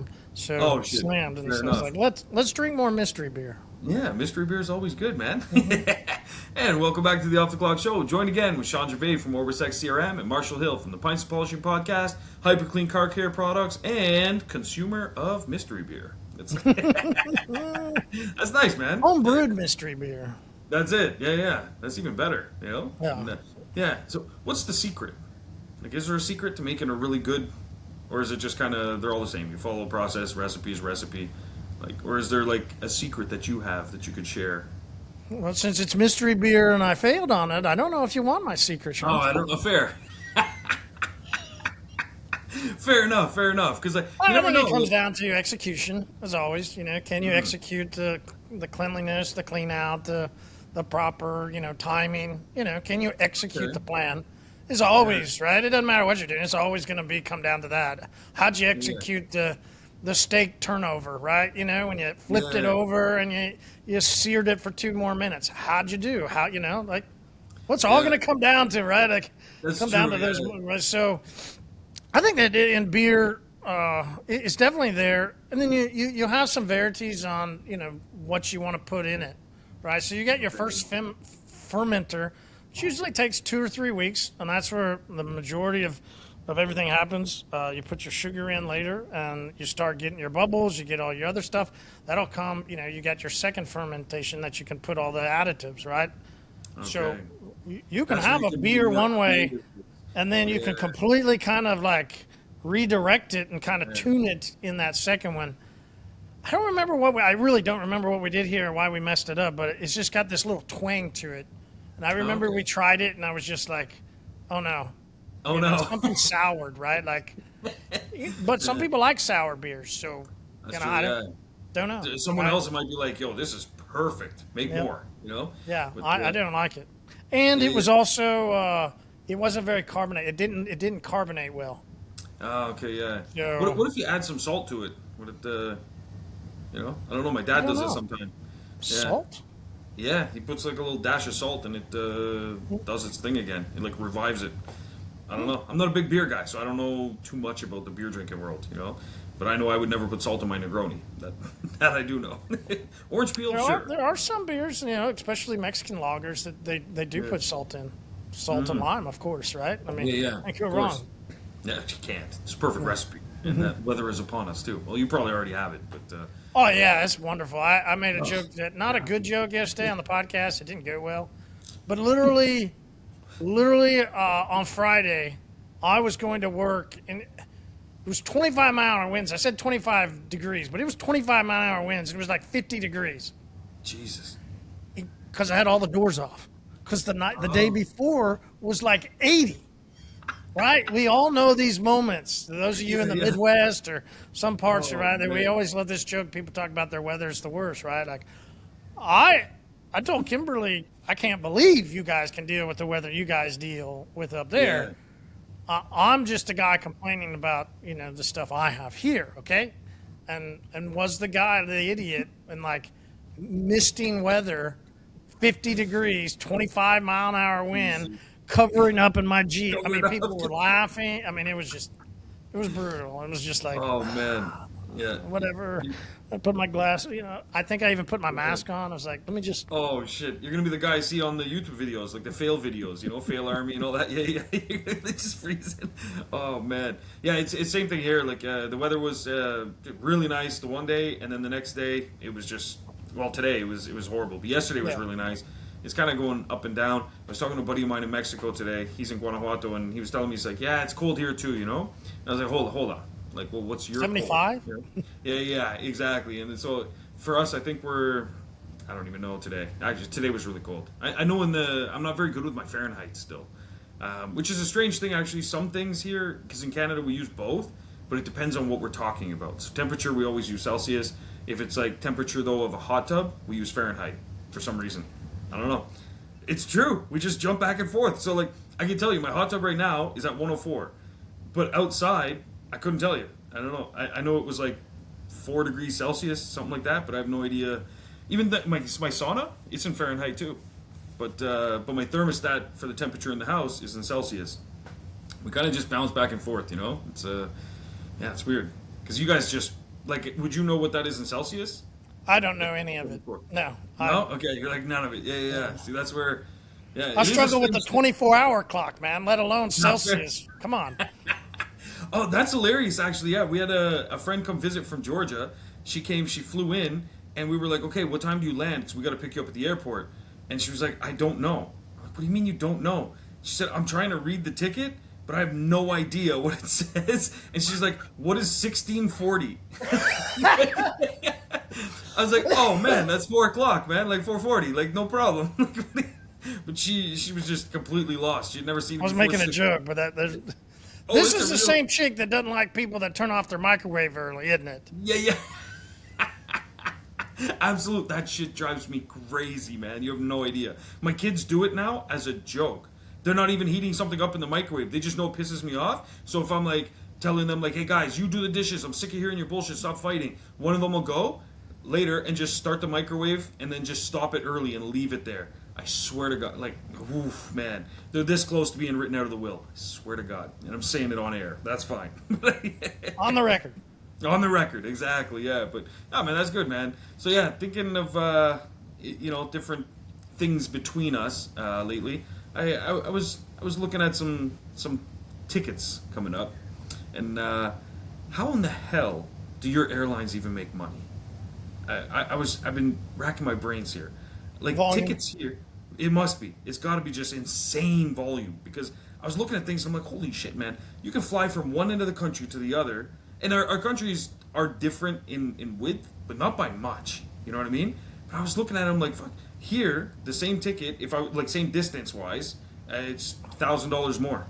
down. So Oh shit. slammed, and Fair so I was enough. like, let's drink more mystery beer. Yeah, mystery beer is always good, man. Hmm. And welcome back to the Off the Clock Show. Joined again with Shawn Gervais from OrbisX CRM and Marshall Hill from the Pints of Polishing Podcast, Hyper Clean Car Care Products, and consumer of mystery beer. That's, that's nice, man. Homebrewed mystery beer. That's it. Yeah, yeah. That's even better, you know? Yeah. And, yeah. So, what's the secret? Like, is there a secret to making a really good, or is it just kind of they're all the same? You follow a process, recipe, like, or is there like a secret that you have that you could share? Well, since it's mystery beer and I failed on it, I don't know if you want my secret, Oh, Sean. I don't know. Fair, fair enough, fair enough. Because like, you I never think know. it comes down to execution, as always. Can you execute the cleanliness, the clean out, the proper, timing? Can you execute Okay. the plan? Is always right. It doesn't matter what you're doing. It's always going to come down to that. How'd you Yeah, execute the steak turnover? Right. When you flipped it yeah, over and you seared it for 2 more minutes. How'd you do? Like what's all yeah. going to come down to, right? Like That's come down true. to those. Yeah. Right? So I think that in beer, it's definitely there, and then you have some verities on what you want to put in it, right? So you get your first fermenter, which usually takes 2 or 3 weeks, and that's where the majority of everything happens. You put your sugar in later, and you start getting your bubbles. You get all your other stuff. That'll come. You got your second fermentation that you can put all the additives, right? So Okay. you can That's where have you a can beer do one way, that. and then you Yeah. can completely kind of like redirect it and kind of Yeah. tune it in that second one. I really don't remember what we did here and why we messed it up, but it's just got this little twang to it. And I remember Okay. we tried it, and I was just like, oh no, Oh no. something soured, right? Like, but some Yeah. people like sour beers, so That's true. I Yeah. don't know. Someone else might be like, "Yo, this is perfect. Make Yeah, more." You know. yeah, But I didn't like it, and yeah, it yeah. was also it wasn't very carbonated. It didn't carbonate well. Oh, okay, yeah. So What if you add some salt to it? Would it, I don't know. My I dad don't does that know. sometime. Yeah, Salt. yeah. He puts like a little dash of salt, and it does its thing again. It like revives it. I don't know. I'm not a big beer guy, so I don't know too much about the beer drinking world, you know. But I know I would never put salt in my Negroni. That that I do know. Orange peel, There are sure. there are some beers, especially Mexican lagers that they do Yeah. put salt in, salt and lime, of course, right? I mean, Yeah, yeah. can't go Of wrong. course. Yeah, you can't. It's a perfect recipe, and that weather is upon us too. Well, you probably already have it, but Oh yeah, that's wonderful. I made a joke that not a good joke yesterday on the podcast. It didn't go well, but literally on Friday, I was going to work and it was 25-mile-an-hour winds. I said 25 degrees, but it was 25-mile-an-hour winds. It was like 50 degrees Jesus. because I had all the doors off. Because the day before was like 80. Right? We all know these moments. Those of you in the Yeah. Midwest or some parts Oh, right there, we man. always love this joke. People talk about their weather is the worst, right? Like I I told Kimberly, I can't believe you guys can deal with the weather you guys deal with up Yeah. there. I'm just a guy complaining about the stuff I have here, okay? And was the guy the idiot and like misting weather, 50 degrees, 25-mile-an-hour wind, covering up in my Jeep. I mean, Covered people up. were laughing. I mean, it was brutal. It was just like Oh man. Yeah. whatever. I put my glass. I think I even put my mask on. I was like, let me just. Oh shit! You're gonna be the guy I see on the YouTube videos, like the fail videos, fail army and all that. Yeah, yeah. You're gonna just freezing. Oh man, yeah. It's same thing here. Like the weather was really nice the one day, and then the next day it was just today it was horrible. But yesterday was Yeah. really nice. It's kind of going up and down. I was talking to a buddy of mine in Mexico today. He's in Guanajuato, and he was telling me he's like, yeah, it's cold here too. And I was like, hold on. Like, well, what's your 75? cold? Yeah, exactly. And so for us, I think I don't even know today. Actually, today was really cold. I know I'm not very good with my Fahrenheit still, which is a strange thing actually. Some things here, because in Canada we use both, but it depends on what we're talking about. So temperature, we always use Celsius. If it's like temperature though of a hot tub, we use Fahrenheit for some reason. I don't know. It's true. We just jump back and forth. So like I can tell you, my hot tub right now is at 104, but outside I couldn't tell you. I don't know. I know it was like 4 degrees Celsius, something like that, but I have no idea. Even that my sauna, it's in Fahrenheit too, but my thermostat for the temperature in the house is in Celsius. We kind of just bounce back and forth, It's yeah, it's weird because you guys just Like, would you know what that is in Celsius? I don't know any of it. No. No? Okay, you're like, none of it. Yeah. See, that's where, yeah, I it is a struggle with the strange 24-hour clock, man, let alone Not fair. Celsius. Come on. Oh, that's hilarious, actually. Yeah, we had a friend come visit from Georgia. She came, she flew in, and we were like, okay, what time do you land? Because we got to pick you up at the airport. And she was like, I don't know. I'm like, what do you mean you don't know? She said, I'm trying to read the ticket, but I have no idea what it says. And she's like, what is 1640? I was like, oh man, that's 4 o'clock, man. Like 4:40, like no problem. But she was just completely lost. She'd never seen it I was before. making a joke, but Oh, this it's is a the real- same chick that doesn't like people that turn off their microwave early, isn't it? Yeah. Absolute. That shit drives me crazy, man. You have no idea. My kids do it now as a joke. They're not even heating something up in the microwave. They just know it pisses me off. So if I'm like telling them like, hey guys, you do the dishes. I'm sick of hearing your bullshit. Stop fighting. One of them will go later and just start the microwave and then just stop it early and leave it there. I swear to God, like, oof, man, they're this close to being written out of the will. I swear to God, and I'm saying it on air. That's fine. On the record. On the record, exactly, yeah. But oh man, that's good, man. So yeah, thinking of different things between us lately. I was looking at some tickets coming up, and how in the hell do your airlines even make money? I've been racking my brains here. Like Volume. tickets here, it must be. It's got to be just insane volume because I was looking at things and I'm like, holy shit, man! You can fly from one end of the country to the other, and our countries are different in width, but not by much. You know what I mean? But I was looking at them like, fuck. Here, the same ticket, if I like same distance wise, it's $1,000 more.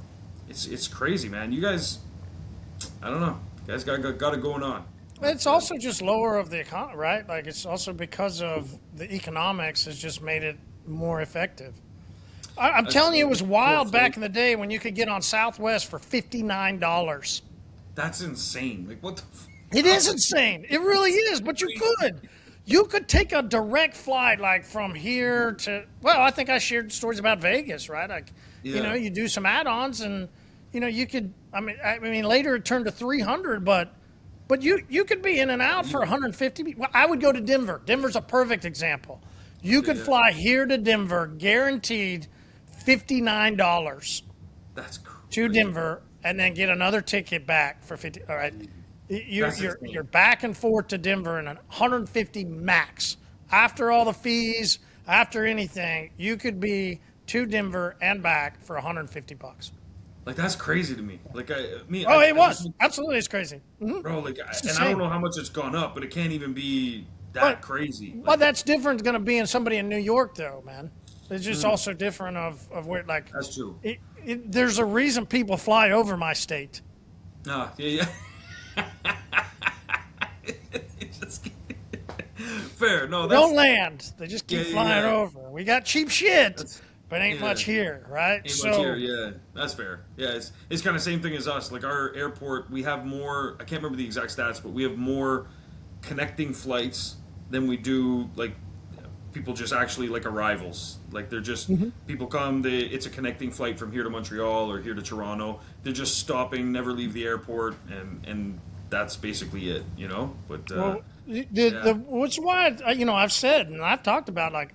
It's crazy, man. You guys, I don't know. You guys got it going on. It's also just lower of the economy, right? Like it's also because of the economics has just made it more effective. I'm telling you, it was wild back in the day when you could get on Southwest for $59. That's insane. Like what the? It is insane. It really is, but you could. You could take a direct flight like from here to, well, I think I shared stories about Vegas, right? Like, Yeah. you do some add-ons and, you could, I mean, later it turned to 300, but you could be in and out for 150. Well, I would go to Denver. Denver's a perfect example. You could Yeah. fly here to Denver, guaranteed $59 That's crazy. to Denver, and then get another ticket back for 50. All right, you're That's insane. you're back and forth to Denver in 150 max. After all the fees, after anything, you could be to Denver and back for $150. Like that's crazy to me. Like Oh, it was absolutely, it's crazy. bro. Like, and I insane. don't know how much it's gone up, but it can't even be that But- crazy. Well, that's different going to be in somebody in New York, though, man. It's just also different of where, like, That's true. there's a reason people fly over my state. Yeah. Just- Fair. No, They that's don't land. They just keep Yeah, flying yeah. over. We got cheap shit, but ain't yeah. much here, right? Ain't much here, yeah, that's fair. Yeah, it's kind of same thing as us. Like our airport, we have more. I can't remember the exact stats, but we have more connecting flights than we do like people just actually like arrivals. Like they're just people come. It's a connecting flight from here to Montreal or here to Toronto. They're just stopping, never leave the airport, and that's basically it. But Well, yeah. which is why I've said and I've talked about, like,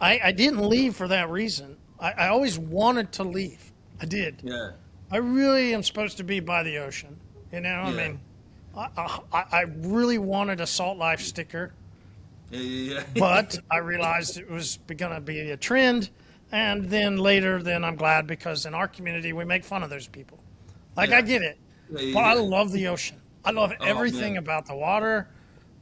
I didn't leave for that reason. I always wanted to leave. I did. Yeah. I really am supposed to be by the ocean. I Yeah. mean, I really wanted a Salt Life sticker, Yeah. but I realized it was going to be a trend. And then later, I'm glad because in our community, we make fun of those people. Like, Yeah. I get it. Yeah, But I yeah. love the ocean. I love everything man. about the water.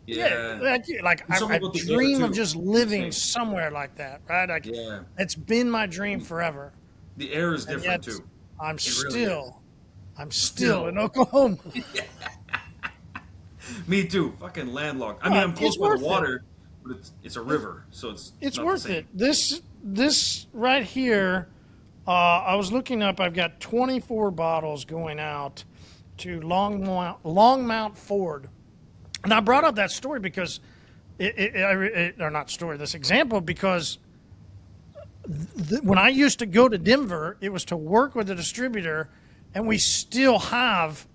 Yeah. Like And something I about the air, dream of too. just living somewhere like that, right? Like, Yeah. it's been my dream forever. The air is different Yet too. I'm really still in Oklahoma. Me too. Fucking landlocked. I mean, I'm It's close by worth the it. water, but it's a river, so it's It's not worth the same. it. This right here, I was looking up. I've got 24 bottles going out to Longmount Ford, and I brought up that story because or not story, this example because when I used to go to Denver, it was to work with a distributor, and we still have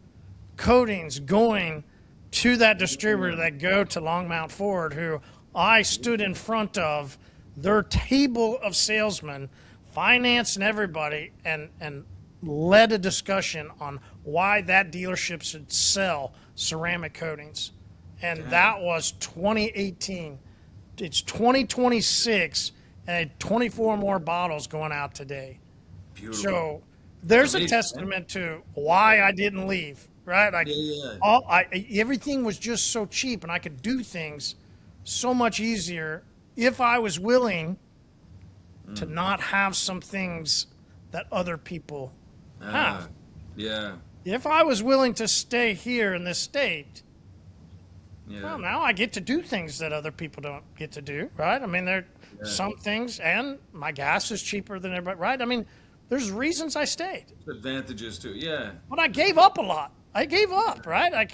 coatings going to that distributor that go to Longmount Ford, who I stood in front of their table of salesmen, finance and everybody, and led a discussion on why that dealership should sell ceramic coatings. And that was 2018. It's 2026, and 24 more bottles going out today. Beautiful. So there's a testament to why I didn't leave, right? Like, everything was just so cheap, and I could do things so much easier if I was willing to not have some things that other people have. Yeah. If I was willing to stay here in this state, well, now I get to do things that other people don't get to do, right? I mean, there are some things, and my gas is cheaper than everybody, right? I mean, there's reasons I stayed. Advantages too, yeah. But I gave up a lot. I gave up, right?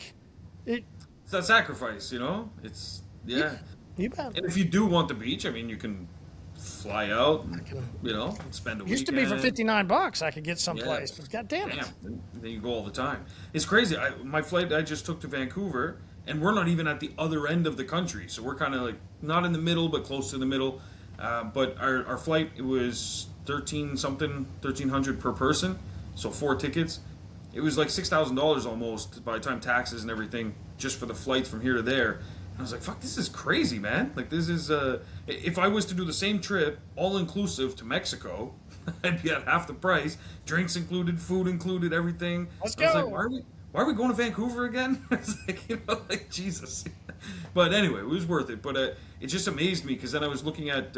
It's that sacrifice, you know? It's, You bet. And if you do want the beach, I mean, you can fly out and, spend a weekend. Used to be for $59 I could get someplace, but god damn it. Then you go all the time. It's crazy. My flight I just took to Vancouver, and we're not even at the other end of the country, so we're kind of like not in the middle, but close to the middle. But our flight, it was $1,300 per person, so 4 tickets. It was like $6,000 almost by the time taxes and everything, just for the flights from here to there. And I was like, fuck, this is crazy, man. Like, this is, if I was to do the same trip, all inclusive to Mexico, I'd be at half the price, drinks included, food included, everything. Let's I was go. like, why are we going to Vancouver again? It's like, Jesus. But anyway, it was worth it. But it just amazed me, because then I was looking at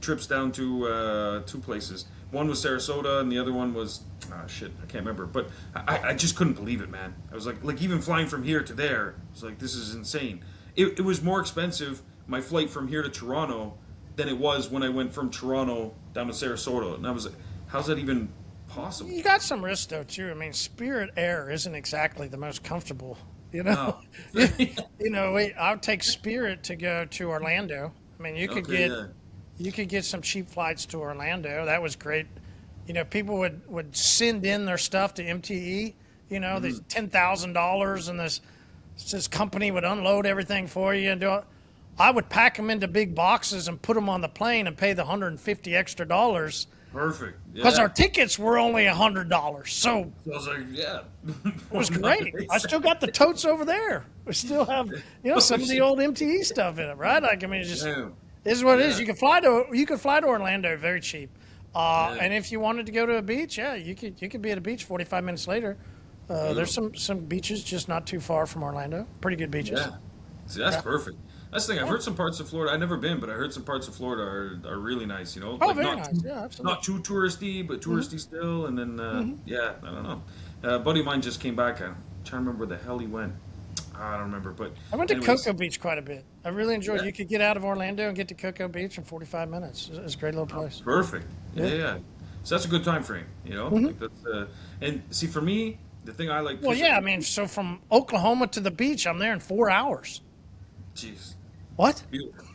trips down to 2 places. One was Sarasota, and the other one was, I can't remember. But I just couldn't believe it, man. I was like even flying from here to there, I was like, this is insane. It was more expensive, my flight from here to Toronto, than it was when I went from Toronto down to Sarasota. And I was like, how's that even possible? You got some risk, though, too. I mean, Spirit Air isn't exactly the most comfortable, you know? No. I would take Spirit to go to Orlando. I mean, you could get some cheap flights to Orlando. That was great. People would send in their stuff to MTE, these $10,000, and this company would unload everything for you and do it. I would pack them into big boxes and put them on the plane and pay the $150 extra. Perfect. Because our tickets were only $100. So I was like, it was great. I still got the totes over there. We still have, some of the old MTE stuff in it, right? Like, I mean, it's just, this is what it is. You can fly to Orlando very cheap. And if you wanted to go to a beach, you could be at a beach 45 minutes later. There's some beaches just not too far from Orlando. Pretty good beaches. Yeah. See, that's perfect. That's the thing. I've heard some parts of Florida. I've never been, but I heard some parts of Florida are really nice. Oh, like very nice. Yeah, absolutely. Not too touristy, but touristy still. And then, I don't know. A buddy of mine just came back. I'm trying to remember where the hell he went. I don't remember, but I went to Cocoa Beach quite a bit. I really enjoyed it. You could get out of Orlando and get to Cocoa Beach in 45 minutes. It's a great little place. Perfect. Yeah. So that's a good time frame, Like that's, and see, for me, the thing I like. Well, I mean, so from Oklahoma to the beach, I'm there in 4 hours. Jeez. What? Beautiful.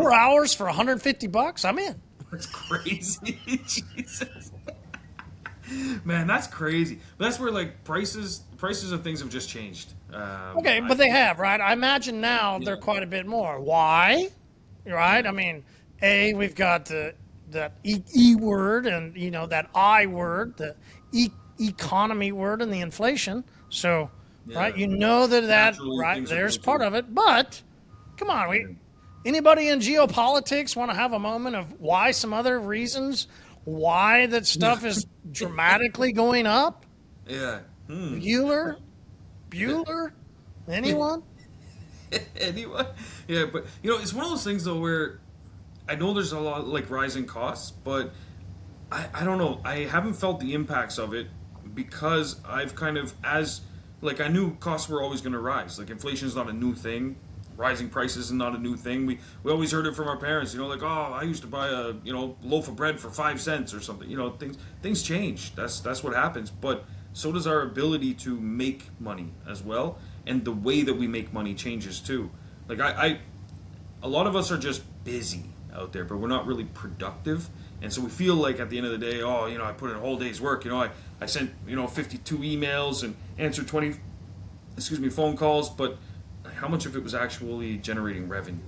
4 hours for $150? I'm in. That's crazy. Jesus. Man, that's crazy. But that's where like prices of things have just changed. Okay, but they have, right? I imagine now they're quite a bit more. Why? Right? I mean, we've got that E word and that I word, the economy word, and the inflation. So, right? That right there's part of it. But come on, anybody in geopolitics want to have a moment of why some other reasons why that stuff is dramatically going up? Yeah. Bueller? Anyone? Anyone? Yeah, but it's one of those things though where I know there's a lot like rising costs, but I don't know. I haven't felt the impacts of it because I've kind of I knew costs were always going to rise. Like inflation is not a new thing. Rising prices is not a new thing. We always heard it from our parents, like, oh, I used to buy a loaf of bread for 5 cents or something. Things change. That's what happens. But so does our ability to make money as well, and the way that we make money changes too. Like a lot of us are just busy out there, but we're not really productive, and so we feel like at the end of the day, I put in a whole day's work. I sent 52 emails and answered phone calls, but how much of it was actually generating revenue?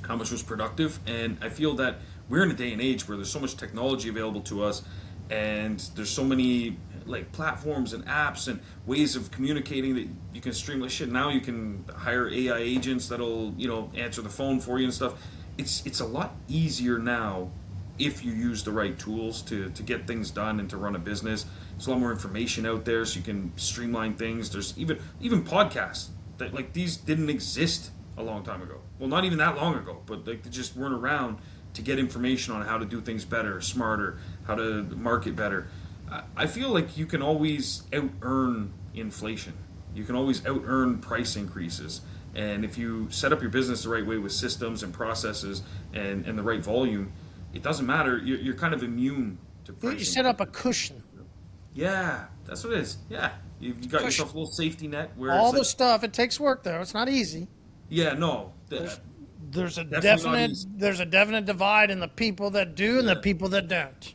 How much was productive? And I feel that we're in a day and age where there's so much technology available to us, and there's so many like platforms and apps and ways of communicating that you can stream like shit. Now you can hire AI agents that'll answer the phone for you and stuff. It's a lot easier now if you use the right tools to get things done and to run a business. There's a lot more information out there, so you can streamline things. There's even podcasts that like these didn't exist a long time ago. Well, not even that long ago, but like they just weren't around to get information on how to do things better, smarter, how to market better. I feel like you can always out earn inflation. You can always out earn price increases. And if you set up your business the right way with systems and processes and the right volume, it doesn't matter. You're kind of immune to pricing. You set up a cushion. Yeah, that's what it is. Yeah, you got Cushion. yourself a little safety net. Where All it's the stuff, it takes work though. It's not easy. yeah, no. There's a Definitely not easy. there's a definite divide in the people that do and the Yeah. people that don't.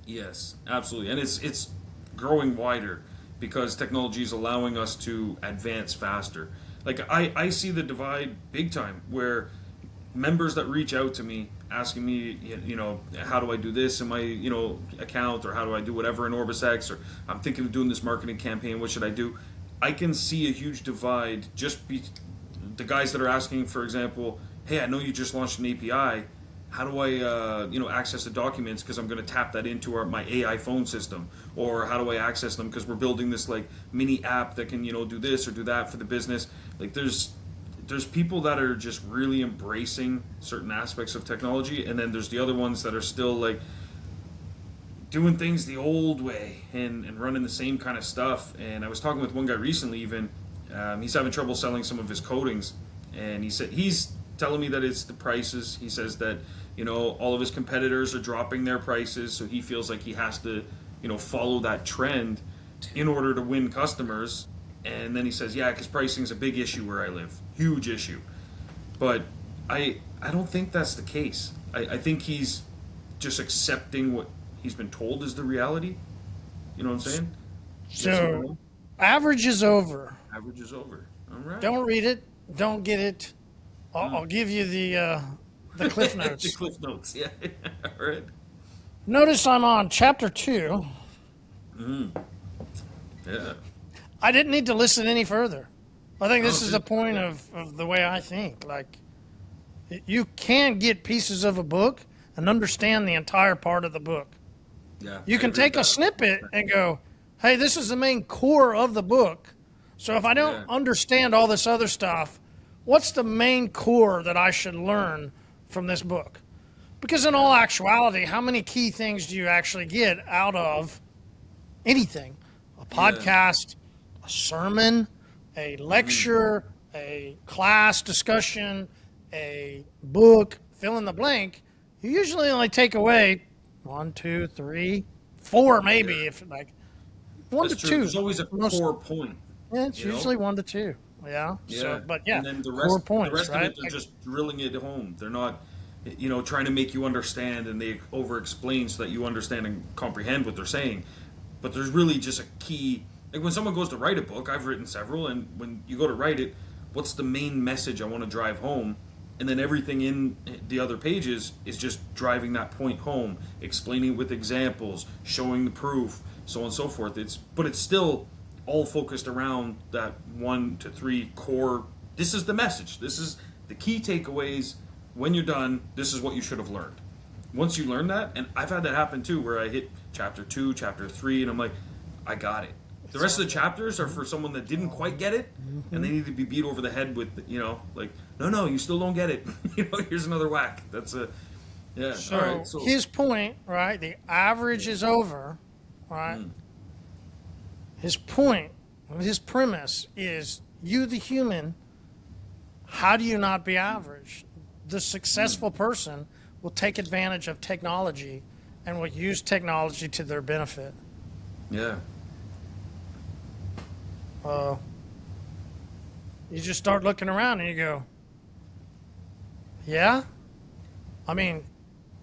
Yes, absolutely, and it's growing wider because technology is allowing us to advance faster. Like I see the divide big time where members that reach out to me asking me, how do I do this in my, account, or how do I do whatever in OrbisX, or I'm thinking of doing this marketing campaign, what should I do? I can see a huge divide the guys that are asking, for example, hey, I know you just launched an API. How do I, access the documents because I'm going to tap that into my AI phone system? Or how do I access them because we're building this like mini app that can, do this or do that for the business? Like there's people that are just really embracing certain aspects of technology, and then there's the other ones that are still like doing things the old way and running the same kind of stuff. And I was talking with one guy recently, even he's having trouble selling some of his coatings, and he said he's telling me that it's the prices. He says that all of his competitors are dropping their prices, so he feels like he has to follow that trend in order to win customers. And then he says, yeah, because pricing is a big issue where I live, huge issue. But I don't think that's the case. I think he's just accepting what he's been told is the reality. You know what I'm saying? Yes or So no? average is over. Average is over. All right. Don't read it. Don't get it. I'll give you the Cliff Notes. The Cliff Notes, yeah. All right. Notice I'm on chapter 2. Yeah. I didn't need to listen any further. I think this Oh, is good. the point of the way I think. Like, you can get pieces of a book and understand the entire part of the book. Yeah. You I can agree take with a that. snippet and go, hey, this is the main core of the book. So if I don't Yeah. understand all this other stuff, what's the main core that I should learn from this book? Because in all actuality, how many key things do you actually get out of anything? A podcast, a sermon, a lecture, a class discussion, a book, fill in the blank. You usually only take away 1, 2, 3, 4, maybe, Yeah. if like 1 That's to true. 2. There's always a Most- core point. Yeah, it's you know? usually 1 to 2. Yeah. Yeah. So, but yeah, And then the core rest, points, the rest right? of it, they're just drilling it home. They're not, trying to make you understand, and they over-explain so that you understand and comprehend what they're saying. But there's really just a key. Like when someone goes to write a book, I've written several, and when you go to write it, what's the main message I want to drive home? And then everything in the other pages is just driving that point home, explaining it with examples, showing the proof, so on and so forth. But it's still all focused around that 1 to 3 core. This is the message. This is the key takeaways. When you're done, this is what you should have learned. Once you learn that, and I've had that happen too, where I hit chapter 2, chapter 3, and I'm like, I got it. The rest of the chapters are for someone that didn't quite get it, and they need to be beat over the head with, like, no, you still don't get it. Here's another whack. That's yeah. So, All right. So his point, right? The average is over, right? His point, his premise is you, the human, how do you not be average? The successful person will take advantage of technology and will use technology to their benefit. yeah, You just start looking around and you go, yeah? I mean,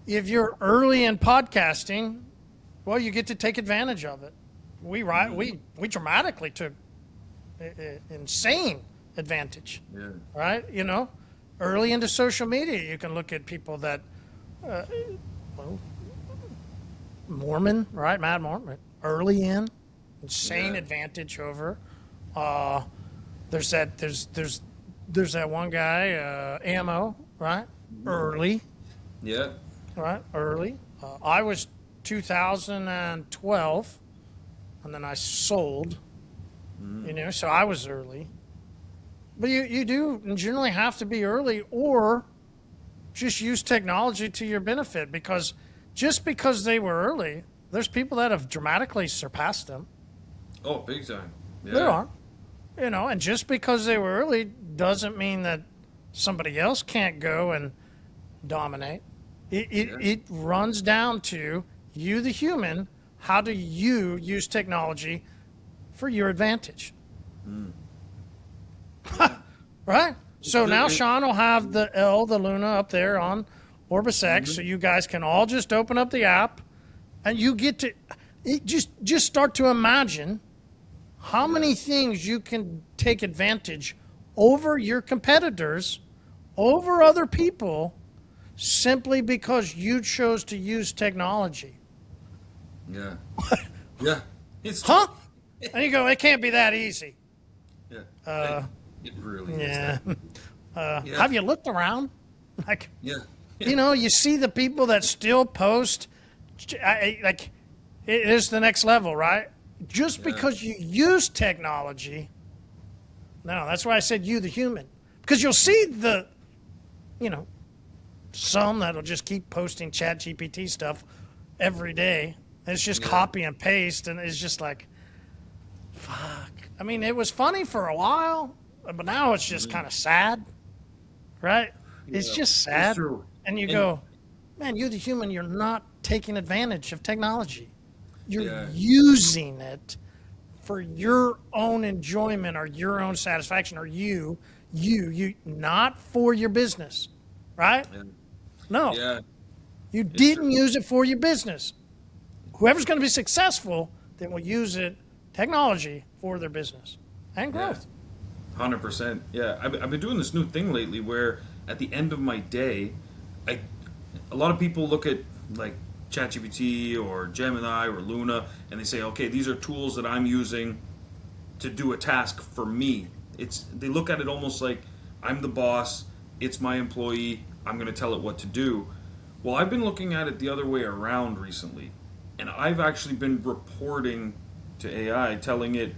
if you're early in podcasting, well, you get to take advantage of it. We dramatically took insane advantage, Yeah. right? Early into social media, you can look at people that, well, Mormon, right? Mad Mormon, right? Early in, insane Yeah. advantage over. Uh, there's that one guy, Ammo, right? Early, Yeah. right? Early. I was 2012, and then I sold. So I was early. But you do generally have to be early, or just use technology to your benefit, because just because they were early, there's people that have dramatically surpassed them. Oh, big time. Yeah. There are. And just because they were early doesn't mean that somebody else can't go and dominate. It runs down to you, the human. How do you use technology for your advantage? Right? So now Shawn will have the Luna up there on OrbisX, so you guys can all just open up the app, and you get to just start to imagine how many things you can take advantage over your competitors, over other people, simply because you chose to use technology. Yeah. Yeah. It's Huh? And you go, it can't be that easy. Yeah. It really is. Yeah. Yeah. Have you looked around? Like, Yeah. you see the people that still post, like, it is the next level, right? Just because you use technology. No, that's why I said you, the human. Because you'll see some that'll just keep posting Chat GPT stuff every day. It's just copy and paste, and it's just like, fuck. I mean, it was funny for a while, but now it's just kind of sad, right? It's just sad. It's true. And you go, man, you, the human, you're not taking advantage of technology. You're using it for your own enjoyment or your own satisfaction, or you, not for your business, right? Yeah. No, Yeah. you didn't use it for your business. Whoever's going to be successful, then will use technology for their business and growth. 100%. Yeah. I've been doing this new thing lately where at the end of my day, a lot of people look at like ChatGPT or Gemini or Luna, and they say, okay, these are tools that I'm using to do a task for me. They look at it almost like I'm the boss, it's my employee, I'm going to tell it what to do. Well, I've been looking at it the other way around recently, and I've actually been reporting to AI, telling it,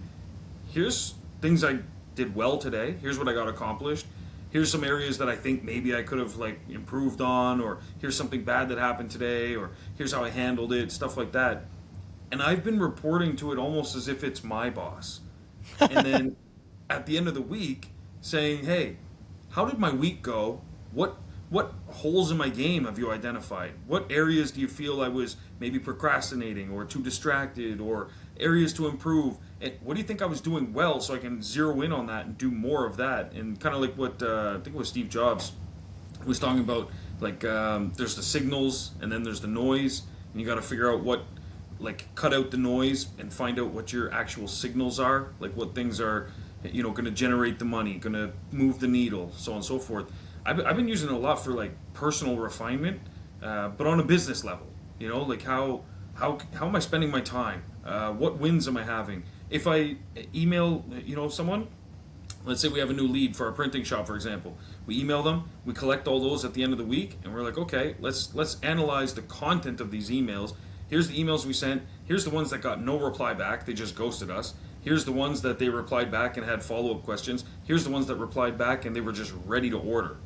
here's things I did well today, here's what I got accomplished, here's some areas that I think maybe I could have like improved on, or here's something bad that happened today, or here's how I handled it, stuff like that. And I've been reporting to it almost as if it's my boss. And then at the end of the week saying, hey, how did my week go? What holes in my game have you identified? What areas do you feel I was maybe procrastinating or too distracted, or areas to improve? And what do you think I was doing well, so I can zero in on that and do more of that? And kind of like what I think it was Steve Jobs was talking about, like there's the signals and then there's the noise, and you got to figure out cut out the noise and find out what your actual signals are, like what things are going to generate the money, going to move the needle, so on and so forth. I've been using it a lot for like personal refinement, but on a business level. Like how am I spending my time? What wins am I having? If I email someone, let's say we have a new lead for our printing shop, for example. We email them, we collect all those at the end of the week, and we're like, okay, let's analyze the content of these emails. Here's the emails we sent. Here's the ones that got no reply back. They just ghosted us. Here's the ones that they replied back and had follow-up questions. Here's the ones that replied back and they were just ready to order.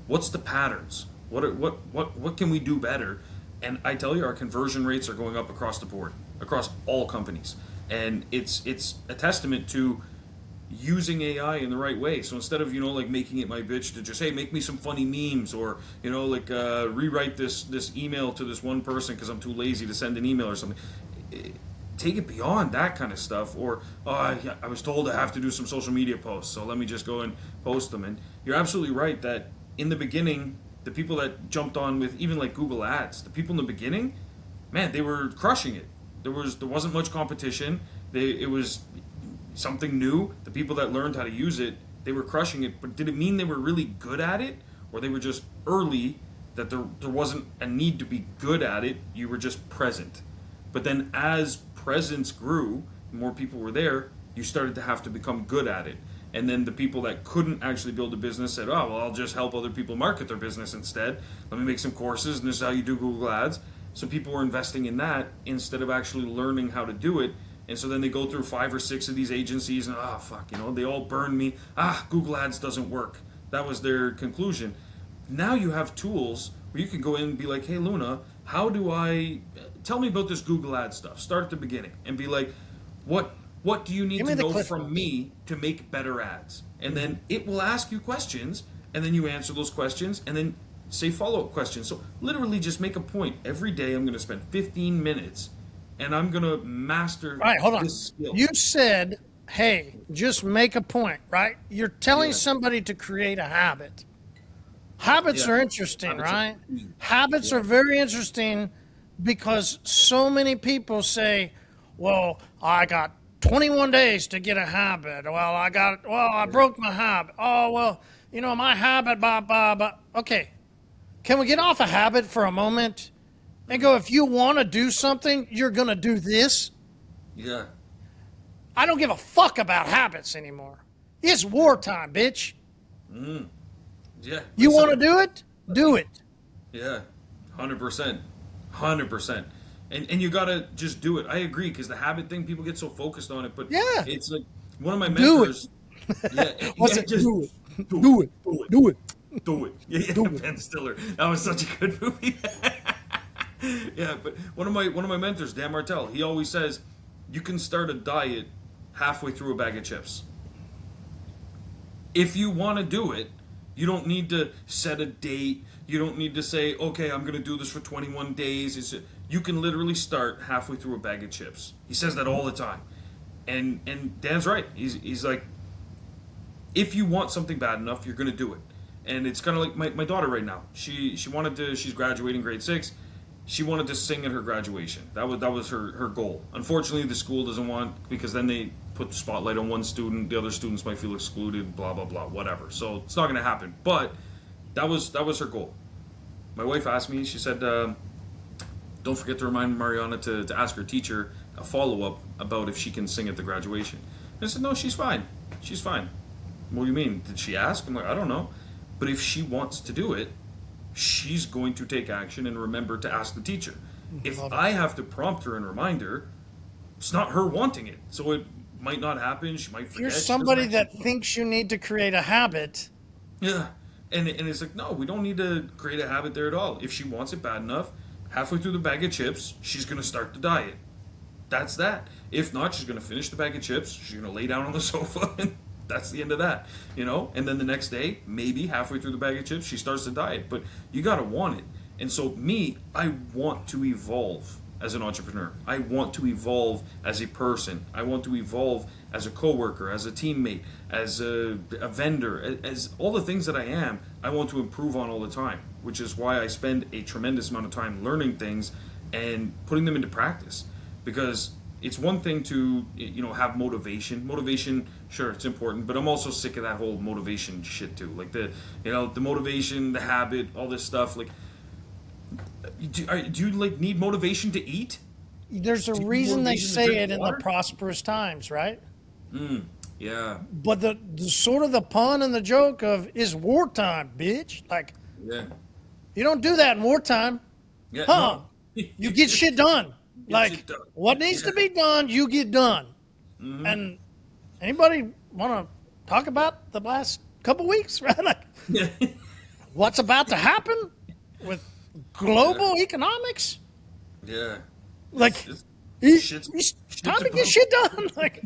What's the patterns? What can we do better? And I tell you, our conversion rates are going up across the board, across all companies. And it's a testament to using AI in the right way. So instead of making it my bitch to just, hey, make me some funny memes, or rewrite this email to this one person because I'm too lazy to send an email or something. Take it beyond that kind of stuff. Or I was told I have to do some social media posts, so let me just go and post them. And you're absolutely right that in the beginning, the people that jumped on with even like Google Ads, the people in the beginning, man, they were crushing it. There wasn't much competition. It was something new. The people that learned how to use it, they were crushing it. But did it mean they were really good at it, or they were just early that there wasn't a need to be good at it? You were just present. But then as presence grew, more people were there, you started to have to become good at it. And then the people that couldn't actually build a business said, oh, well, I'll just help other people market their business instead. Let me make some courses, and this is how you do Google Ads. So people were investing in that instead of actually learning how to do it. And so then they go through 5 or 6 of these agencies, and fuck, they all burned me. Google Ads doesn't work. That was their conclusion. Now you have tools where you can go in and be like, hey, Luna, tell me about this Google Ads stuff. Start at the beginning and be like, what do you need to know from me to make better ads? And then it will ask you questions, and then you answer those questions, and then say follow-up questions. So literally just make a point. Every day I'm going to spend 15 minutes, and I'm going to master this skill. You said, hey, just make a point, right? You're telling somebody to create a habit. Habits are interesting, right? Habits are very interesting because so many people say, well, I got 21 days to get a habit. I broke my habit. Oh, well, my habit, blah, blah, blah. Okay. Can we get off a habit for a moment and go, if you want to do something, you're going to do this? Yeah. I don't give a fuck about habits anymore. It's wartime, bitch. Yeah. You want to do it? Do it. Yeah. 100%. 100%. And you gotta just do it. I agree, because the habit thing, people get so focused on it, but it's like one of my mentors. Do it. Yeah, Ben Stiller. That was such a good movie. Yeah, but one of my mentors, Dan Martell, he always says, you can start a diet halfway through a bag of chips. If you want to do it, you don't need to set a date. You don't need to say, okay, I'm going to do this for 21 days. You can literally start halfway through a bag of chips. He says that all the time. And Dan's right. He's like, if you want something bad enough, you're going to do it. And it's kind of like my daughter right now. She's graduating grade 6. She wanted to sing at her graduation. That was her goal. Unfortunately, the school doesn't want, because then they put the spotlight on one student. The other students might feel excluded, blah, blah, blah, whatever. So it's not going to happen. But that was her goal. My wife asked me, she said, don't forget to remind Mariana to ask her teacher a follow-up about if she can sing at the graduation. And I said, no, she's fine. She's fine. What do you mean? Did she ask? I'm like, I don't know. But if she wants to do it, she's going to take action and remember to ask the teacher. If I have to prompt her and remind her, it's not her wanting it. So it might not happen. She might forget. You're somebody that thinks you need to create a habit. Yeah. And it's like, no, we don't need to create a habit there at all. If she wants it bad enough, halfway through the bag of chips, she's going to start the diet. That's that. If not, she's going to finish the bag of chips. She's going to lay down on the sofa, and that's the end of that. And then the next day, maybe halfway through the bag of chips, she starts the diet. But you got to want it. And so I want to evolve as an entrepreneur. I want to evolve as a person. I want to evolve as a coworker, as a teammate, as a vendor, as all the things that I am. I want to improve on all the time, which is why I spend a tremendous amount of time learning things and putting them into practice. Because it's one thing to have motivation, sure, it's important, but I'm also sick of that whole motivation shit too, like the motivation, the habit, all this stuff. Like, do you like need motivation to eat? There's a reason they say it in the prosperous times, right? Yeah. But the sort of the pun and the joke of is wartime, bitch. Like, yeah, you don't do that in wartime. Yeah, no. You get shit done. What needs to be done, you get done. Mm-hmm. And anybody want to talk about the last couple weeks, right? Like, what's about to happen with global economics? Yeah. Like, it's time to get shit done. Like,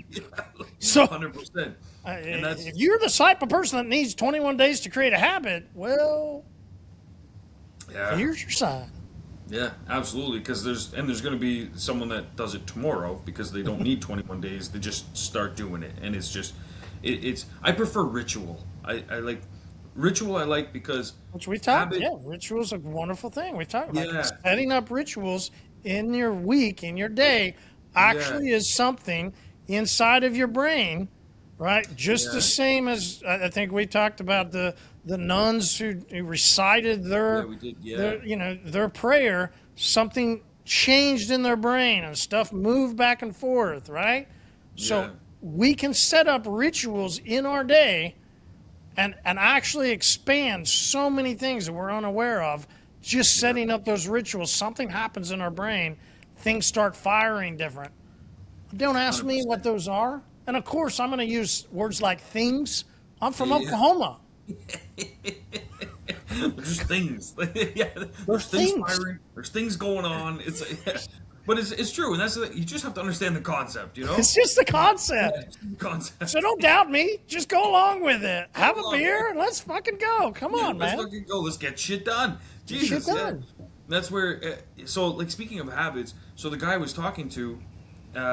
so 100%. If you're the type of person that needs 21 days to create a habit, well, here's your sign. Yeah, absolutely. Because there's going to be someone that does it tomorrow because they don't need 21 days. They just start doing it, and it's just, I prefer ritual. I like ritual. I like because which we talked. Yeah, ritual's a wonderful thing. We talked about setting up rituals in your week, in your day, actually is something inside of your brain, right? Just Yeah. the same as I think we talked about the nuns who recited Yeah, their we did. Yeah. their prayer. Something changed in their brain and stuff moved back and forth, right? So Yeah. we can set up rituals in our day and actually expand so many things that we're unaware of. Just Yeah. setting up those rituals, something happens in our brain, things start firing different. Don't ask me what 100%. those are. And of course, I'm going to use words like things. I'm from Yeah. Oklahoma. There's things. Yeah. There's There's things things. firing. There's things going on. It's yeah. But it's true, and you just have to understand the concept. You know. It's just the Yeah. concept. It's the concept. So don't doubt me. Just go along with it. Have a along. beer and let's fucking go. Come Yeah, on, let's man. fucking go. Let's get shit done. Get shit Jesus, yeah. done. That's where. So, like, speaking of habits, so the guy I was talking to,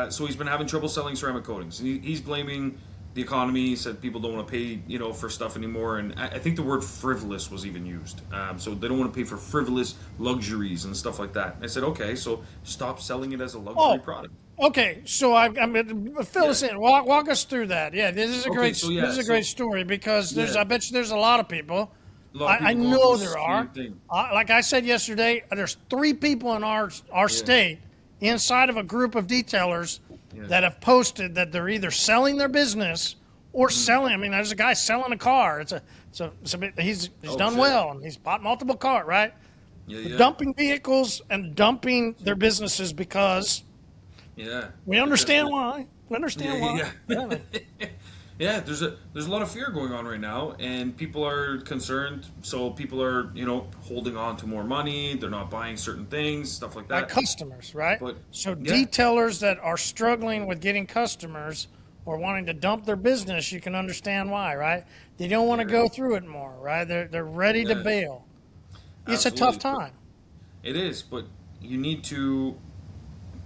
so he's been having trouble selling ceramic coatings, and he's blaming the economy. He said people don't want to pay, for stuff anymore, and I think the word frivolous was even used. So they don't want to pay for frivolous luxuries and stuff like that. I said, okay, so stop selling it as a luxury Oh, product. okay. So I'm going to fill us Yeah. in. Walk us through that. Yeah, this is a Okay, great so yeah, this is a so great story because there's yeah, I bet you there's a lot of people. a lot of I people going through know the there same are. thing. Like I said yesterday, there's 3 people in our state inside of a group of detailers Yeah. that have posted that they're either selling their business or selling. I mean, there's a guy selling a car. It's a bit, he's Oh, done shit. well and he's bought multiple cars, right? Yeah, They're yeah, dumping vehicles and dumping their businesses because yeah. we understand Because- why. We understand Yeah, why. yeah. Yeah, there's a lot of fear going on right now, and people are concerned. So people are holding on to more money. They're not buying certain things, stuff like Like that. customers, right? But So yeah, detailers that are struggling with getting customers or wanting to dump their business, you can understand why, right? They don't want to Yeah. go through it more, right? They're ready to Yeah. bail. It's a tough absolutely. time. It is, but you need to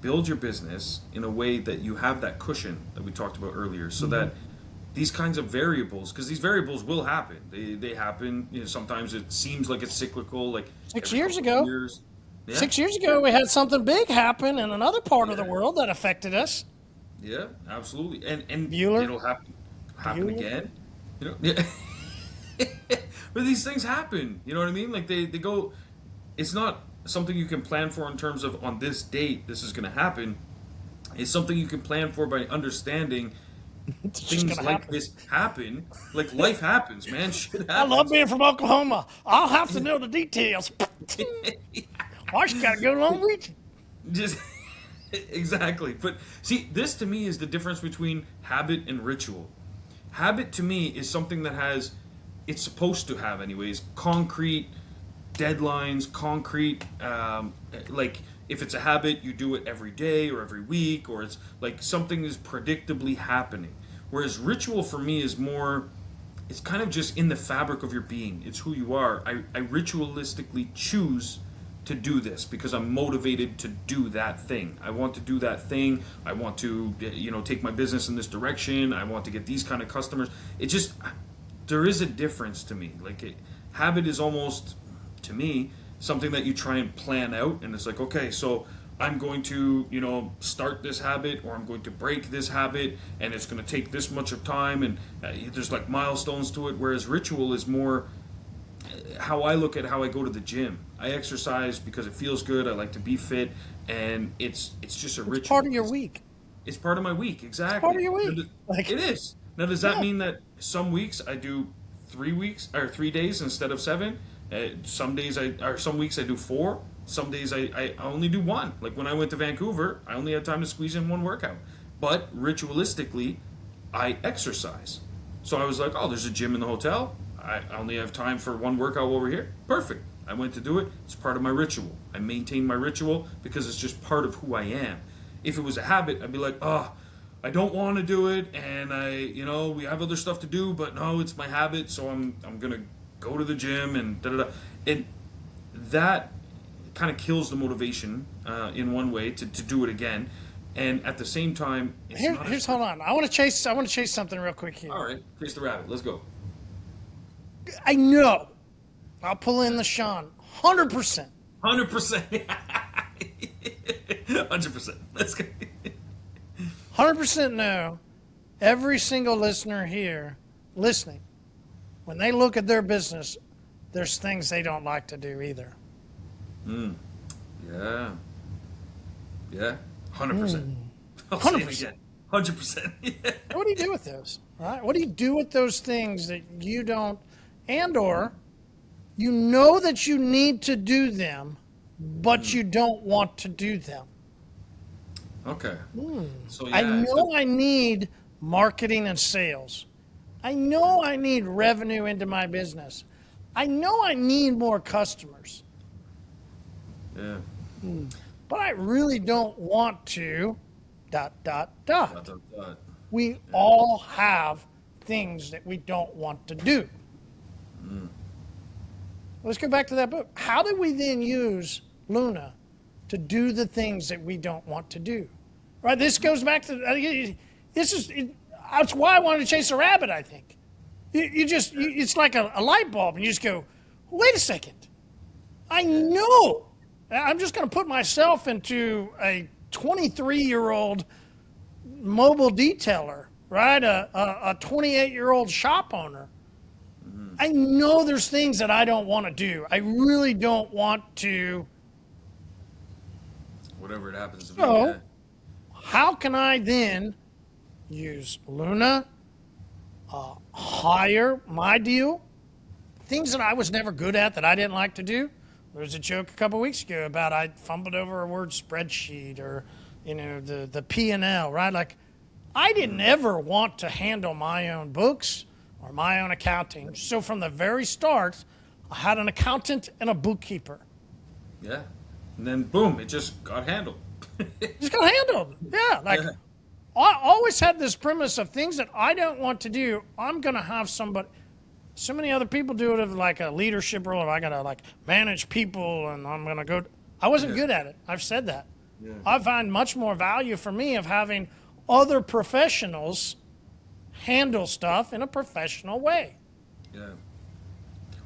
build your business in a way that you have that cushion that we talked about earlier, so that these kinds of variables, because these variables will happen. They happen. Sometimes it seems like it's cyclical, like 6 every years couple of ago, years. Yeah, 6 years ago, we had something big happen in another part of the Yeah. world that affected us. yeah, absolutely, and Bueller? it'll happen Bueller? again. Yeah. But these things happen. You know what I mean? Like they go. It's not something you can plan for in terms of on this date this is going to happen. It's something you can plan for by understanding It's just things gonna like happen. this happen. Like life happens, man. Shit I love happens. being from Oklahoma. I'll have to know the details. I just got to go along with you. Just exactly. But see, this to me is the difference between habit and ritual. Habit to me is something that has, it's supposed to have anyways, concrete deadlines, concrete, like if it's a habit, you do it every day or every week, or it's like something is predictably happening. Whereas ritual for me is more, it's kind of just in the fabric of your being. It's who you are. I ritualistically choose to do this because I'm motivated to do that thing. I want to do that thing. I want to, take my business in this direction. I want to get these kind of customers. It just, there is a difference to me. Habit is almost, to me, something that you try and plan out, and it's like, okay, so I'm going to, start this habit, or I'm going to break this habit, and it's going to take this much of time, and there's like milestones to it. Whereas ritual is more how I look at how I go to the gym. I exercise because it feels good. I like to be fit, and it's just a ritual. Part of your week. It's part of my week, exactly. Part of your Now, week. Like, it is. Now, does that yeah. mean that some weeks I do 3 weeks or 3 days instead of 7? Some weeks I do 4. Some days I only do 1. Like when I went to Vancouver, I only had time to squeeze in 1 workout. But ritualistically, I exercise. So I was like, oh, there's a gym in the hotel. I only have time for 1 workout over here. Perfect. I went to do it. It's part of my ritual. I maintain my ritual because it's just part of who I am. If it was a habit, I'd be like, oh, I don't want to do it, and we have other stuff to do, but no, it's my habit, so I'm gonna go to the gym and da da da. And that kind of kills the motivation in one way to do it again. And at the same time, it's not Here's hold on. I want to chase something real quick here. all right. Chase the rabbit. Let's go. I know. I'll pull in the Shawn. 100%. 100%. 100%. Let's go. 100% know every single listener here listening, when they look at their business, there's things they don't like to do either. Yeah. Yeah. 100%. I'll say it 100%. again. 100%. Yeah. What do you do with those? Right? What do you do with those things that you don't, and or you know that you need to do them, but you don't want to do them? Okay. So I yeah, know I need marketing and sales. I know I need revenue into my business. I know I need more customers, yeah. but I really don't want to, dot, dot, dot. Dot, dot, dot. We all have things that we don't want to do. Let's go back to that book. How do we then use Luna to do the things that we don't want to do? Right? This goes back to, that's why I wanted to chase a rabbit, I think. It's like a light bulb, and you just go, wait a second. I know. I'm just going to put myself into a 23-year-old mobile detailer, right? A 28-year-old shop owner. I know there's things that I don't want to do. I really don't want to. Whatever it happens to be. So, Yeah. how can I then use Luna, hire my deal, things that I was never good at that I didn't like to do? There was a joke a couple weeks ago about I fumbled over a word spreadsheet or, the P&L, right? Like, I didn't ever want to handle my own books or my own accounting. So from the very start, I had an accountant and a bookkeeper. Yeah. And then boom, it just got handled. Just got handled. Yeah. Like, Yeah. I always had this premise of things that I don't want to do. I'm going to have somebody. So many other people do it of like a leadership role. I got to like manage people and I'm going to go. I wasn't good at it. I've said that. Yeah. I find much more value for me of having other professionals handle stuff in a professional way. Yeah.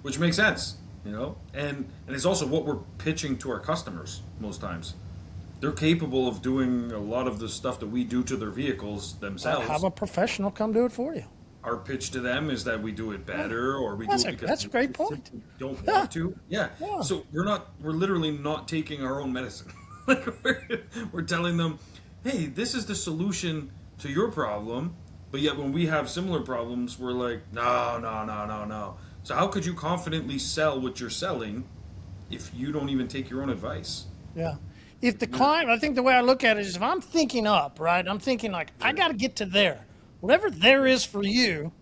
Which makes sense, and it's also what we're pitching to our customers most times. They're capable of doing a lot of the stuff that we do to their vehicles themselves. Have a professional come do it for you. Our pitch to them is that we do it better, or we do it because That's a great point. we don't want to. Yeah. Yeah. So we're literally not taking our own medicine. Like we're telling them, hey, this is the solution to your problem. But yet when we have similar problems, we're like, no. So how could you confidently sell what you're selling if you don't even take your own advice? Yeah. If the client, I think the way I look at it is if I'm thinking up, right? I'm thinking like, I got to get to there. Whatever there is for you,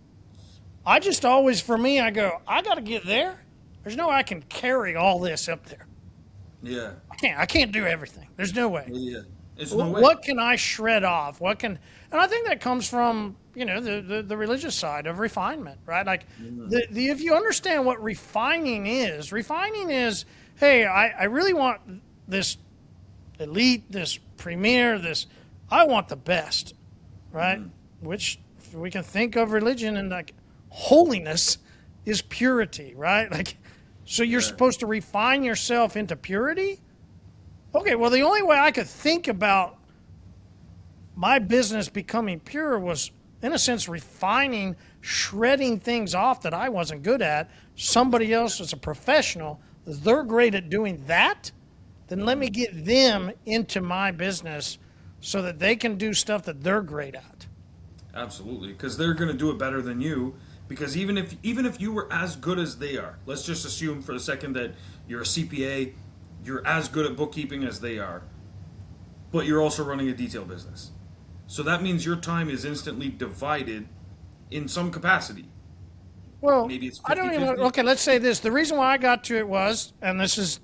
I just always, for me, I go, I got to get there. There's no way I can carry all this up there. Yeah. I can't do everything. There's no way. Yeah. It's no way. What can I shred off? And I think that comes from, the religious side of refinement, right? Like if you understand what refining is, hey, I really want this elite, this premier, I want the best, right? Which we can think of religion and like holiness is purity, right? Like, so you're supposed to refine yourself into purity? Okay, well, the only way I could think about my business becoming pure was, in a sense, refining, shredding things off that I wasn't good at. Somebody else is a professional. They're great at doing that. Then let me get them into my business so that they can do stuff that they're great at. Absolutely, because they're going to do it better than you. Because even if you were as good as they are, let's just assume for a second that you're a CPA, you're as good at bookkeeping as they are, but you're also running a detail business. So that means your time is instantly divided in some capacity. Well, Maybe it's 50-50. I don't even. Okay, let's say this. The reason why I got to it was, and this is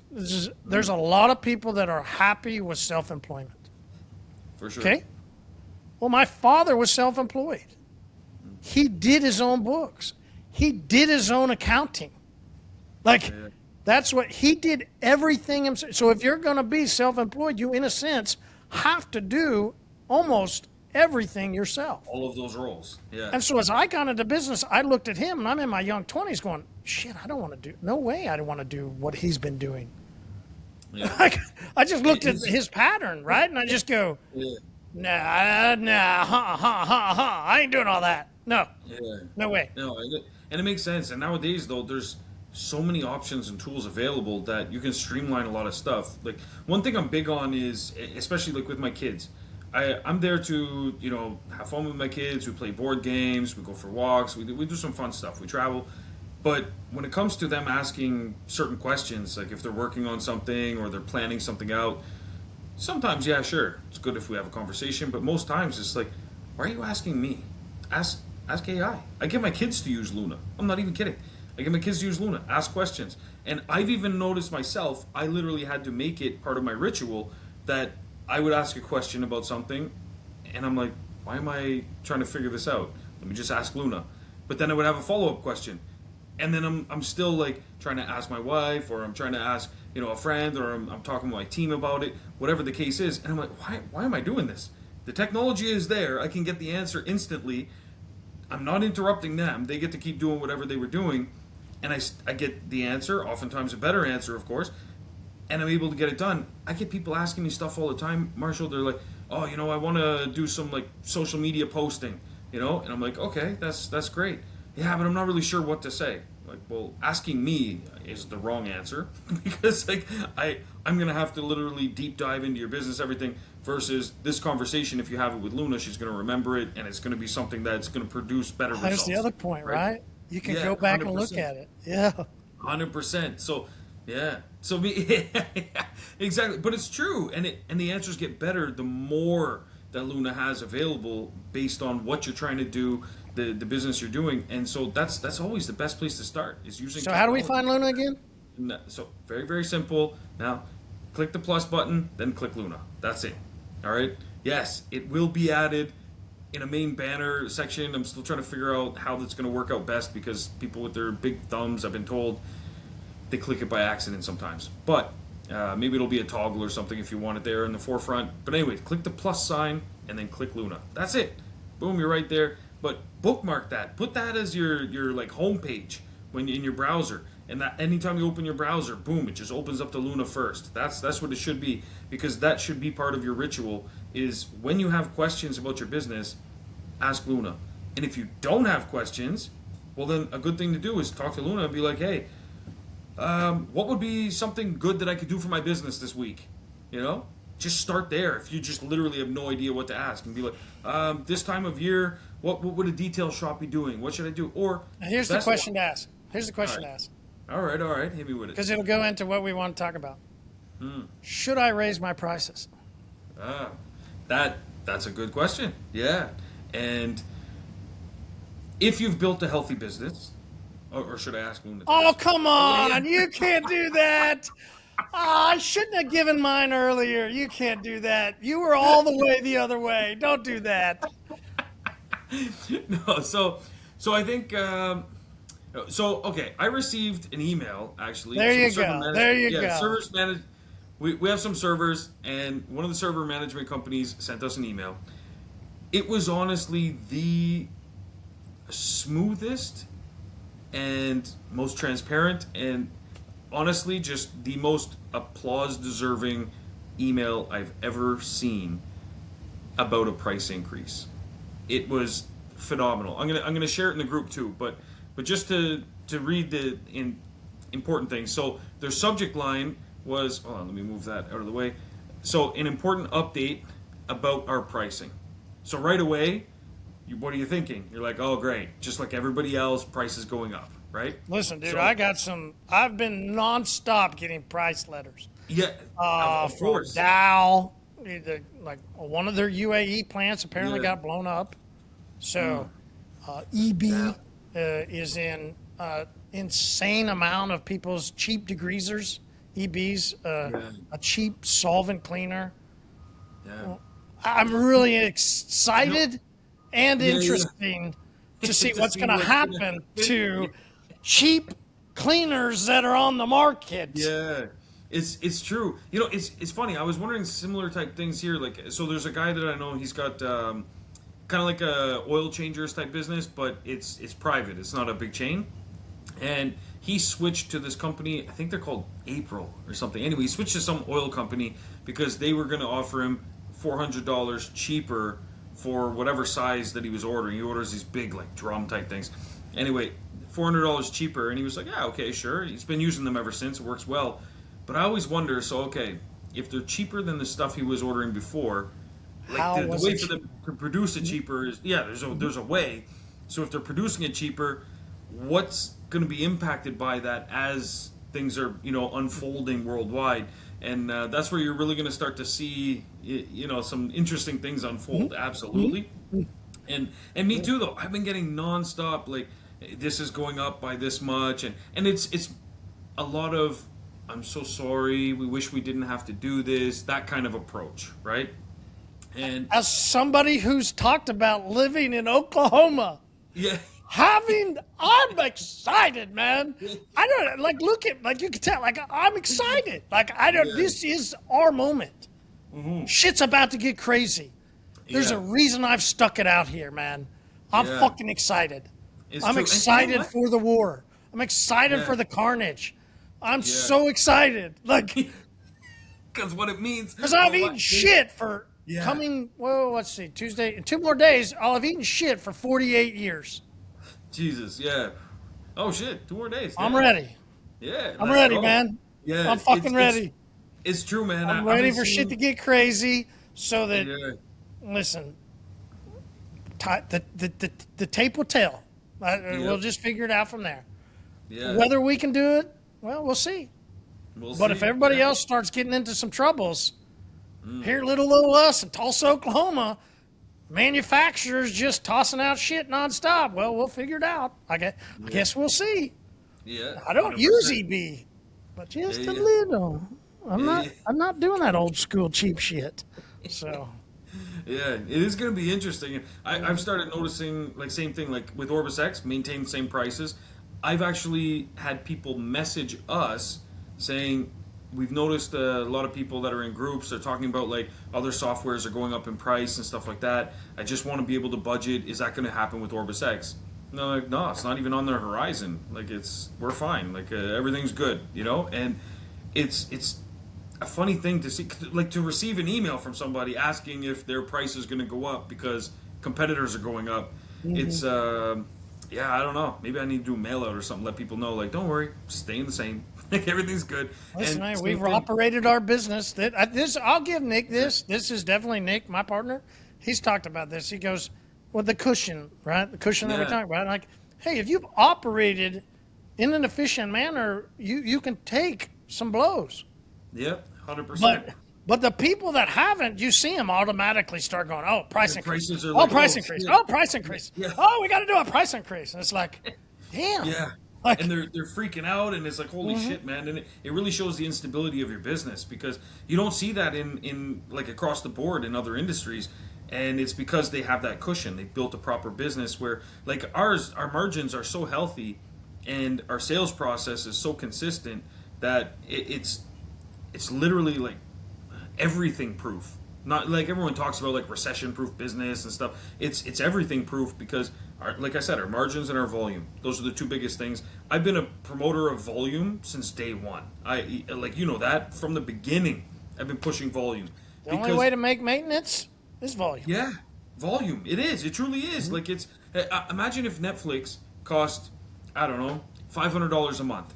there's a lot of people that are happy with self-employment. For sure. Okay. Well, my father was self-employed. He did his own books. He did his own accounting. Like, that's what he did, everything himself. So if you're going to be self-employed, you, in a sense, have to do almost everything yourself. All of those roles. Yeah. And so as I got into business, I looked at him, and I'm in my young 20s going, shit, I don't want to do, no way I don't want to do what he's been doing. Yeah. I just looked at his pattern, right? And I just go, I ain't doing all that. No, Yeah. no way. No, and it makes sense. And nowadays, though, there's so many options and tools available that you can streamline a lot of stuff. Like one thing I'm big on is, especially like with my kids, I'm there to have fun with my kids. We play board games, we go for walks, we do some fun stuff, we travel. But when it comes to them asking certain questions, like if they're working on something or they're planning something out, sometimes, yeah, sure, it's good if we have a conversation. But most times, it's like, why are you asking me? Ask AI. I get my kids to use Luna. I'm not even kidding. I get my kids to use Luna. Ask questions. And I've even noticed myself, I literally had to make it part of my ritual that I would ask a question about something, and I'm like, why am I trying to figure this out? Let me just ask Luna. But then I would have a follow-up question. And then I'm still like trying to ask my wife, or I'm trying to ask a friend, or I'm talking to my team about it, whatever the case is. And I'm like, why am I doing this? The technology is there. I can get the answer instantly. I'm not interrupting them. They get to keep doing whatever they were doing, and I get the answer, oftentimes a better answer, of course, and I'm able to get it done. I get people asking me stuff all the time, Marshall. They're like, oh, I want to do some like social media posting, and I'm like, okay, that's great. Yeah, but I'm not really sure what to say. Like, well, asking me is the wrong answer because like I'm gonna have to literally deep dive into your business, everything, versus this conversation. If you have it with Luna, she's gonna remember it, and it's gonna be something that's gonna produce better results. That's the other point, right? You can go back 100%. and look at it. Yeah. 100%. So, yeah. So me, exactly. But it's true, and the answers get better the more that Luna has available based on what you're trying to do, the business you're doing, and so that's always the best place to start is using. So how do we technology. find Luna again? So very, very simple. Now, click the plus button, then click Luna. That's it. All right. Yes, it will be added in a main banner section. I'm still trying to figure out how that's going to work out best because people with their big thumbs, I've been told, they click it by accident sometimes. But maybe it'll be a toggle or something if you want it there in the forefront. But anyway, click the plus sign and then click Luna. That's it. Boom, you're right there. But bookmark that. Put that as your like home page when in your browser. And that anytime you open your browser, boom, it just opens up to Luna first. That's what it should be, because that should be part of your ritual. Is when you have questions about your business, ask Luna. And if you don't have questions, well then a good thing to do is talk to Luna and be like, hey, what would be something good that I could do for my business this week? Just start there. If you just literally have no idea what to ask, and be like, this time of year, what would a detail shop be doing? What should I do? Or Now, here's the question to ask. Here's the question to ask. All right, hit me with it. Because it'll go into what we want to talk about. Should I raise my prices? That's a good question. Yeah, and if you've built a healthy business, or should I ask Luna? Oh, come on. You can't do that. Oh, I shouldn't have given mine earlier. You can't do that. You were all the way the other way. Don't do that. No, so I think okay. I received an email actually. There you go. There you go. Servers manage. We have some servers, and one of the server management companies sent us an email. It was honestly the smoothest and most transparent, and honestly just the most applause deserving email I've ever seen about a price increase. It was phenomenal. I'm gonna share it in the group too, but just to read the important things. So their subject line was, hold on, let me move that out of the way. So an important update about our pricing. So right away, what are you thinking? You're like, oh great, just like everybody else, price is going up, right? Listen, dude, So- I've been nonstop getting price letters. Yeah, of From course. Dow, like one of their UAE plants apparently Yeah. got blown up. So EB Dow. is in insane amount of people's cheap degreasers. EB's a cheap solvent cleaner. Yeah. I'm really excited and Yeah. interesting to see To what's see going to what's happen gonna- to cheap cleaners that are on the market. Yeah, it's true. It's funny. I was wondering similar type things here. Like, so there's a guy that I know. He's got kind of like a oil changers type business, but it's private. It's not a big chain. And he switched to this company. I think they're called April or something. Anyway, he switched to some oil company because they were going to offer him $400 cheaper for whatever size that he was ordering. He orders these big, like, drum type things. Anyway, $400 cheaper, and he was like, yeah, okay, sure. He's been using them ever since. It works well. But I always wonder, so, okay, if they're cheaper than the stuff he was ordering before, like the way for them to produce it cheaper is, yeah, there's a way. So if they're producing it cheaper, what's going to be impacted by that as things are, unfolding worldwide? And that's where you're really going to start to see, some interesting things unfold. Absolutely. And me too, though. I've been getting nonstop, like, this is going up by this much, and it's a lot of, I'm so sorry, we wish we didn't have to do this, that kind of approach, right? And as somebody who's talked about living in Oklahoma, yeah, I'm excited, man. I don't look at, you can tell, I'm excited. This is our moment. Shit's about to get crazy. There's a reason I've stuck it out here, man. I'm fucking excited. I'm excited for the war. I'm excited for the carnage. I'm so excited. Because what it means. Because I've eaten shit for let's see, Tuesday. In 2 more days, I'll have eaten shit for 48 years. Jesus, yeah. Oh, shit, 2 more days. I'm ready. Yeah. I'm ready, man. Yeah. I'm fucking ready. It's true, man. I'm ready for shit to get crazy so that, listen, the tape will tell. We'll just figure it out from there. Yeah. Whether we can do it, well, we'll see. But if everybody else starts getting into some troubles, here little old us in Tulsa, Oklahoma, manufacturers just tossing out shit nonstop. Well, we'll figure it out. I guess we'll see. Yeah. I don't 100%. Use EB, but just a little. I'm not doing that old school cheap shit. So. Yeah, it is going to be interesting. I've started noticing, same thing, with OrbisX, maintain the same prices. I've actually had people message us saying, we've noticed a lot of people that are in groups, they're talking about, other softwares are going up in price and stuff like that. I just want to be able to budget. Is that going to happen with OrbisX? No, it's not even on their horizon. We're fine. Everything's good, And it's a funny thing to see, to receive an email from somebody asking if their price is going to go up because competitors are going up. It's, I don't know. Maybe I need to do a mail out or something, let people know, don't worry, staying the same. Everything's good. Listen, we've operated our business. I'll give Nick this. This is definitely Nick, my partner. He's talked about this. He goes, well, the cushion, right? The cushion that we talk about. Hey, if you've operated in an efficient manner, you can take some blows. Yep, 100%. But the people that haven't, you see them automatically start going, oh, price increase. Price increase. Shit. Oh, price increase. Yeah. Oh, we got to do a price increase. And it's damn. Yeah. And they're freaking out, and it's holy shit, man. And it really shows the instability of your business because you don't see that in across the board in other industries. And it's because they have that cushion. They've built a proper business where, our margins are so healthy and our sales process is so consistent that it's literally everything proof. Not everyone talks about recession proof business and stuff. It's everything proof because like I said, our margins and our volume. Those are the 2 biggest things. I've been a promoter of volume since day one. That from the beginning. I've been pushing volume. The only way to make maintenance is volume. Yeah, volume. It is. It truly is. Imagine if Netflix cost, I don't know, $500 a month.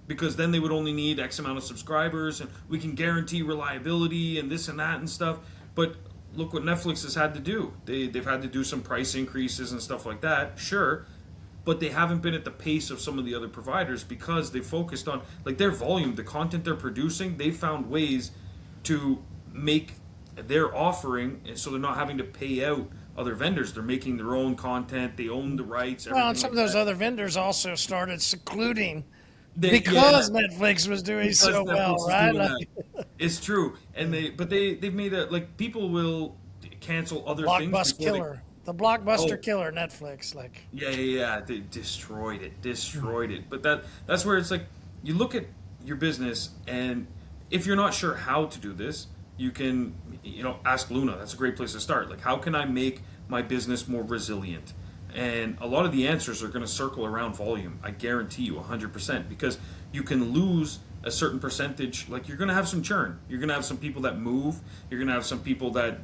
Because then they would only need X amount of subscribers, and we can guarantee reliability and this and that and stuff. But look what Netflix has had to do. They've had to do some price increases and stuff like that, sure. But they haven't been at the pace of some of the other providers because they focused on their volume, the content they're producing. They found ways to make their offering, and so they're not having to pay out other vendors. They're making their own content. They own the rights. Well, and some of those other vendors also started secluding. Because Netflix was doing so well, right? It's true, and they've made people will cancel other things. The blockbuster killer, Netflix, they destroyed it. But that's where it's you look at your business, and if you're not sure how to do this, you can ask Luna. That's a great place to start. How can I make my business more resilient? And a lot of the answers are going to circle around volume. I guarantee you 100%, because you can lose a certain percentage. Like, you're going to have some churn. You're going to have some people that move. You're going to have some people that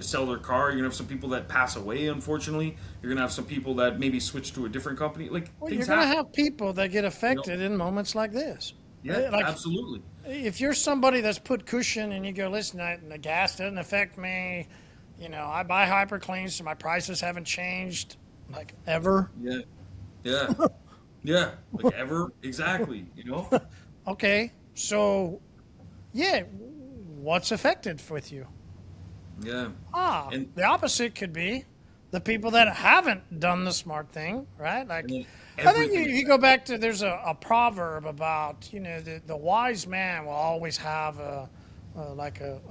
sell their car. You're going to have some people that pass away, unfortunately. You're going to have some people that maybe switch to a different company. Like, Well, things you're going to happen. have people that get affected in moments like this. Yeah, Like, absolutely. if you're somebody that's put cushion and you go, listen, the gas doesn't affect me. I buy hyperclean, so my prices haven't changed like ever. Yeah. Yeah. Yeah. Like, ever. Exactly. Okay, so yeah, what's affected with you? Yeah. And The opposite could be the people that haven't done the smart thing, right? Like, then I think everything you go back to, there's a proverb about, the wise man will always have a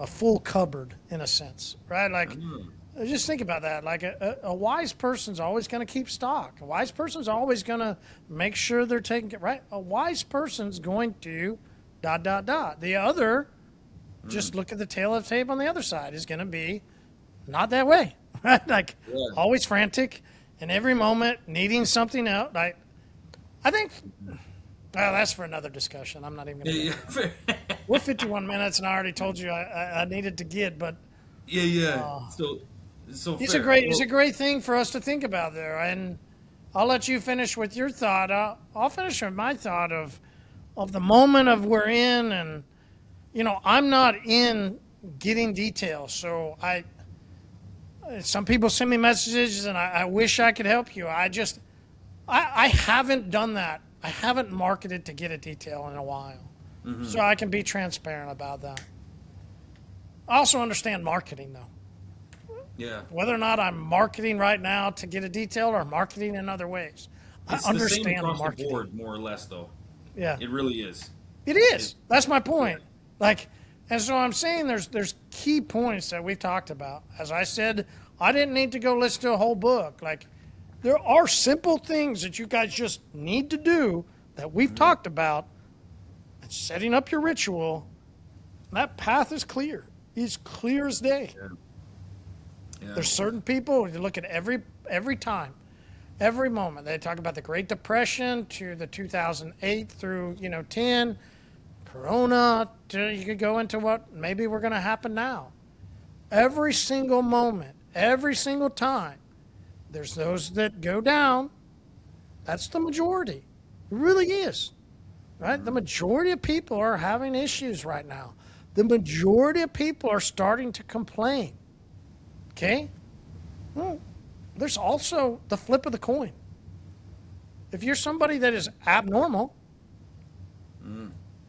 full cupboard, in a sense, right? Like, just think about that. Like, a wise person's always going to keep stock. A wise person's always going to make sure they're taking care, right? A wise person's going to ... The other, just look at the tail of the tape on the other side, is going to be not that way, right? Like, always frantic, in every moment needing something out. Like, I think, well, that's for another discussion. I'm not even going to. We're 51 minutes, and I already told you I needed to get, but So it's fair. it's a great thing for us to think about there. And I'll let you finish with your thought. I'll finish with my thought of the moment of we're in, and I'm not in getting details, so some people send me messages, and I wish I could help you. I haven't done that. I haven't marketed to get a detail in a while, so I can be transparent about that. I also understand marketing, though. Yeah. Whether or not I'm marketing right now to get a detail or marketing in other ways, It's I understand the same across marketing. the board, more or less, though. Yeah, It really is. it is. That's my point. Like, and so I'm saying there's key points that we've talked about. As I said, I didn't need to go listen to a whole book. Like, there are simple things that you guys just need to do that we've talked about. And setting up your ritual, that path is clear. It's clear as day. Yeah. There's certain people, you look at every time, every moment. They talk about the Great Depression to the 2008 through 10, Corona. You could go into what maybe we're going to happen now. Every single moment, every single time, there's those that go down. That's the majority. It really is, right? The majority of people are having issues right now. The majority of people are starting to complain. Okay? Well, there's also the flip of the coin. If you're somebody that is abnormal,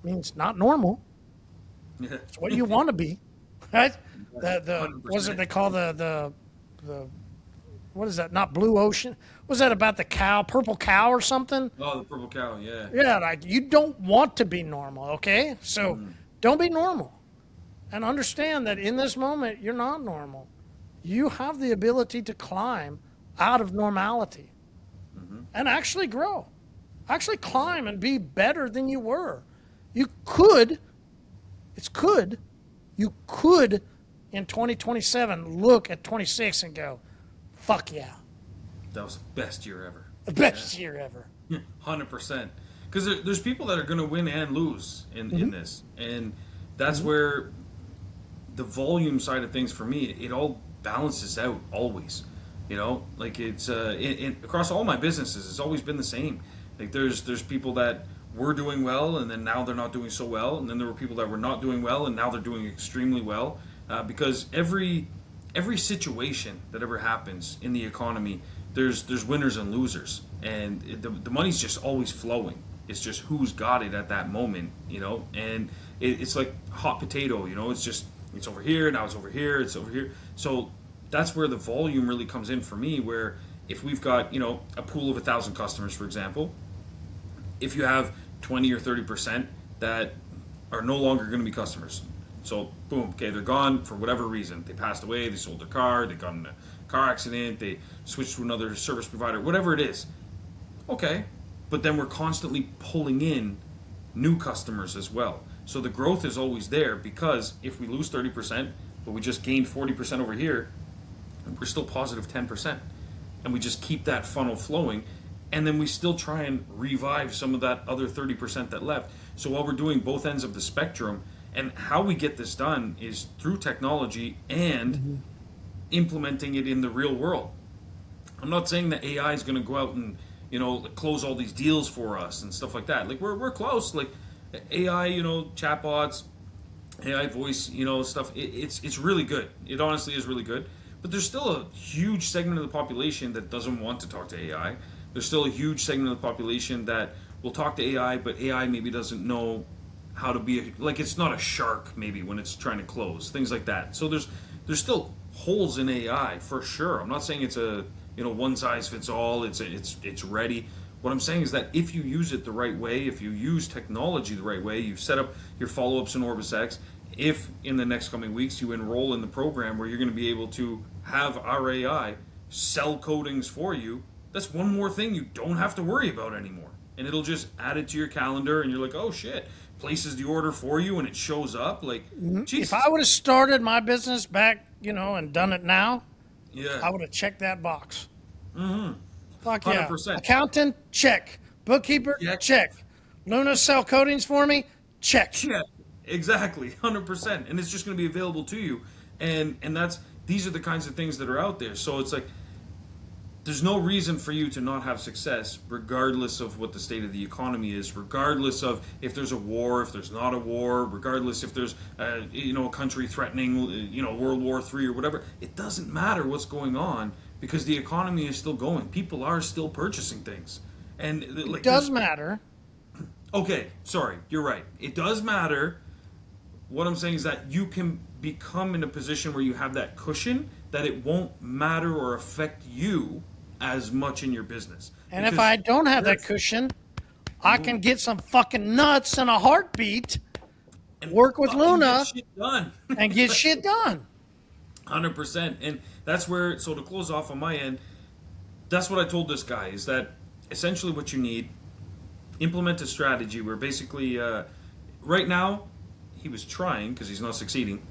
means not normal, it's what you want to be, right? What's it they call the what is that? Not blue ocean. Was that about the cow, purple cow or something? Oh, the purple cow, yeah. Yeah, like, you don't want to be normal, okay? So don't be normal. And understand that in this moment, you're not normal. You have the ability to climb out of normality and actually grow. Actually climb and be better than you were. You could in 2027 look at 26 and go, fuck yeah. That was the best year ever. The best year ever. 100%. Because there's people that are going to win and lose in this. And that's where the volume side of things, for me, it all balances out always. Like, it's across all my businesses, it's always been the same. Like, there's people that were doing well, and then now they're not doing so well, and then there were people that were not doing well, and now they're doing extremely well. Because every situation that ever happens in the economy, there's winners and losers, and the money's just always flowing. It's just who's got it at that moment, and it's like hot potato, it's over here, now it's over here, it's over here. So that's where the volume really comes in for me, where if we've got, a pool of 1,000 customers, for example, if you have 20 or 30% that are no longer going to be customers, so boom, okay, they're gone for whatever reason. They passed away, they sold their car, they got in a car accident, they switched to another service provider, whatever it is. Okay, but then we're constantly pulling in new customers as well. So the growth is always there, because if we lose 30%, but we just gained 40% over here, we're still positive 10%. and we just keep that funnel flowing, and then we still try and revive some of that other 30% that left. So while we're doing both ends of the spectrum, and how we get this done is through technology and implementing it in the real world. I'm not saying that AI is going to go out and close all these deals for us and stuff like that. Like we're close. Like AI, chatbots, AI voice, stuff. It's really good. It honestly is really good. But there's still a huge segment of the population that doesn't want to talk to AI. There's still a huge segment of the population that will talk to AI, but AI maybe doesn't know how to be like it's not a shark maybe when it's trying to close, things like that. So there's still holes in AI for sure. I'm not saying it's a one size fits all. It's ready. What I'm saying is that if you use it the right way, if you use technology the right way, you set up your follow-ups in OrbisX. If in the next coming weeks you enroll in the program where you're going to be able to have our AI sell coatings for you, that's one more thing you don't have to worry about anymore. And it'll just add it to your calendar, and you're like, oh shit, places the order for you, and it shows up. Like, Jesus. If I would have started my business back, and done it now, Yeah. I would have checked that box. Fuck 100%. yeah. Accountant, check. Bookkeeper, Yeah. check. Luna sell coatings for me, check. Yeah, exactly, 100%, and it's just going to be available to you, and these are the kinds of things that are out there. So it's like there's no reason for you to not have success, regardless of what the state of the economy is, regardless of if there's a war, if there's not a war, regardless if there's a country threatening World War III or whatever. It doesn't matter what's going on because the economy is still going. People are still purchasing things, and like It does matter. Okay, sorry, you're right. It does matter. What I'm saying is that you can become in a position where you have that cushion that it won't matter or affect you as much in your business. And if I don't have that cushion, I can get some fucking nuts and a heartbeat and work with Luna get shit done. and get shit done. 100%. And that's where, so to close off on my end, that's what I told this guy, is that essentially what you need, implement a strategy where basically, right now, he was trying, because he's not succeeding,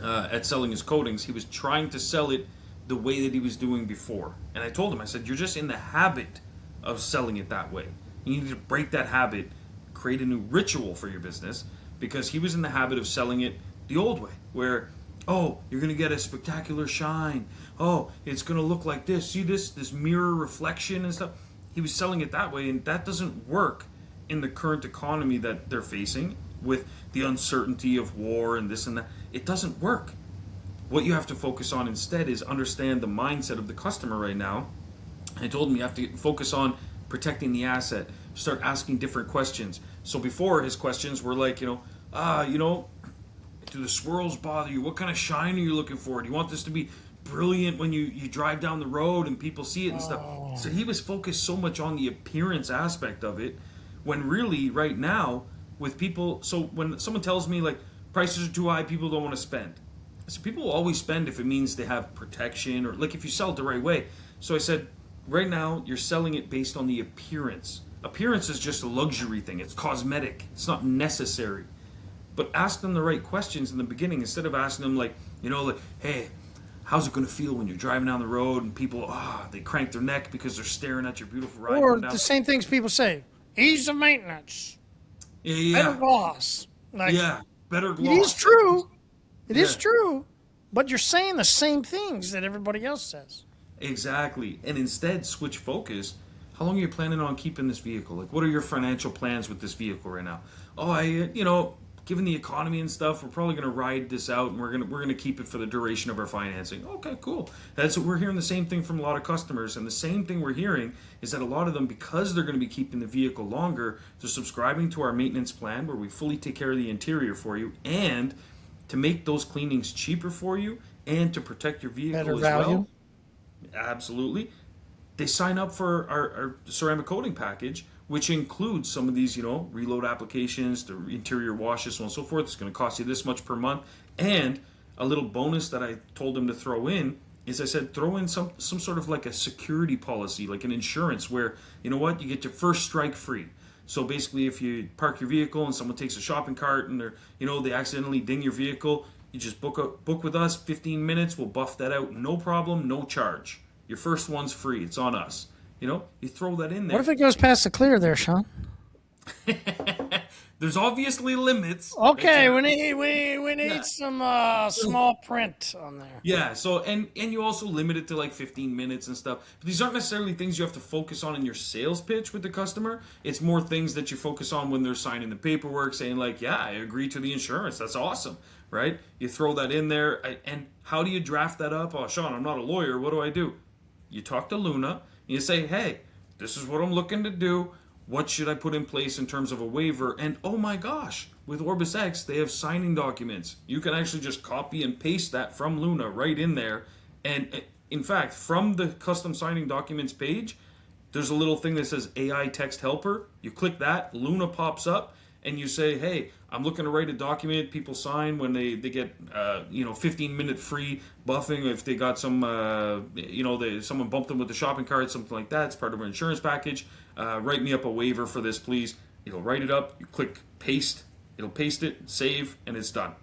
at selling his coatings, he was trying to sell it the way that he was doing before. And I told him, I said, you're just in the habit of selling it that way. You need to break that habit, create a new ritual for your business, because he was in the habit of selling it the old way, where, oh, you're going to get a spectacular shine. Oh, it's going to look like this. See this mirror reflection and stuff. He was selling it that way, and that doesn't work in the current economy that they're facing with the uncertainty of war and this and that. It doesn't work. What you have to focus on instead is understand the mindset of the customer right now. I told him you have to focus on protecting the asset. Start asking different questions. So before, his questions were like, do the swirls bother you? What kind of shine are you looking for? Do you want this to be brilliant when you drive down the road and people see it and stuff? So he was focused so much on the appearance aspect of it, when really right now with people, so when someone tells me like prices are too high, people don't want to spend. So people will always spend if it means they have protection, or like if you sell it the right way. So I said, right now you're selling it based on the appearance. Appearance is just a luxury thing. It's cosmetic. It's not necessary. But ask them the right questions in the beginning, instead of asking them like, hey, how's it going to feel when you're driving down the road and people, they crank their neck because they're staring at your beautiful ride. Or the same things people say, ease of maintenance, better gloss. Like, better gloss. It is true. It is true. But you're saying the same things that everybody else says. Exactly. And instead, switch focus. How long are you planning on keeping this vehicle? Like, what are your financial plans with this vehicle right now? Oh, given the economy and stuff, we're probably going to ride this out, and we're going to keep it for the duration of our financing. Okay, cool. That's what we're hearing. The same thing from a lot of customers, and the same thing we're hearing is that a lot of them, because they're going to be keeping the vehicle longer, they're subscribing to our maintenance plan where we fully take care of the interior for you, and to make those cleanings cheaper for you, and to protect your vehicle Better as value. well. Absolutely. They sign up for our ceramic coating package, which includes some of these, reload applications, the interior washes, so on and so forth. It's going to cost you this much per month. And a little bonus that I told them to throw in is I said, throw in some sort of like a security policy, like an insurance where, you get your first strike free. So basically, if you park your vehicle and someone takes a shopping cart and they accidentally ding your vehicle, you just book with us, 15 minutes, we'll buff that out, no problem, no charge. Your first one's free. It's on us. You throw that in there. What if it goes past the clear there, Shawn? There's obviously limits. Okay, we need some small print on there. Yeah, so and you also limit it to like 15 minutes and stuff. But these aren't necessarily things you have to focus on in your sales pitch with the customer. It's more things that you focus on when they're signing the paperwork, saying like, yeah, I agree to the insurance. That's awesome, right? You throw that in there. And how do you draft that up? Oh, Shawn, I'm not a lawyer. What do? You talk to Luna, and you say, hey, this is what I'm looking to do. What should I put in place in terms of a waiver? And oh my gosh, with OrbisX, they have signing documents. You can actually just copy and paste that from Luna right in there. And in fact, from the custom signing documents page, there's a little thing that says AI text helper. You click that, Luna pops up, and you say, hey, I'm looking to write a document people sign when they get 15-minute free buffing if they got some someone bumped them with the shopping cart, something like that. It's part of our insurance package. Write me up a waiver for this, please. It'll write it up. You click paste. It'll paste it, save, and it's done.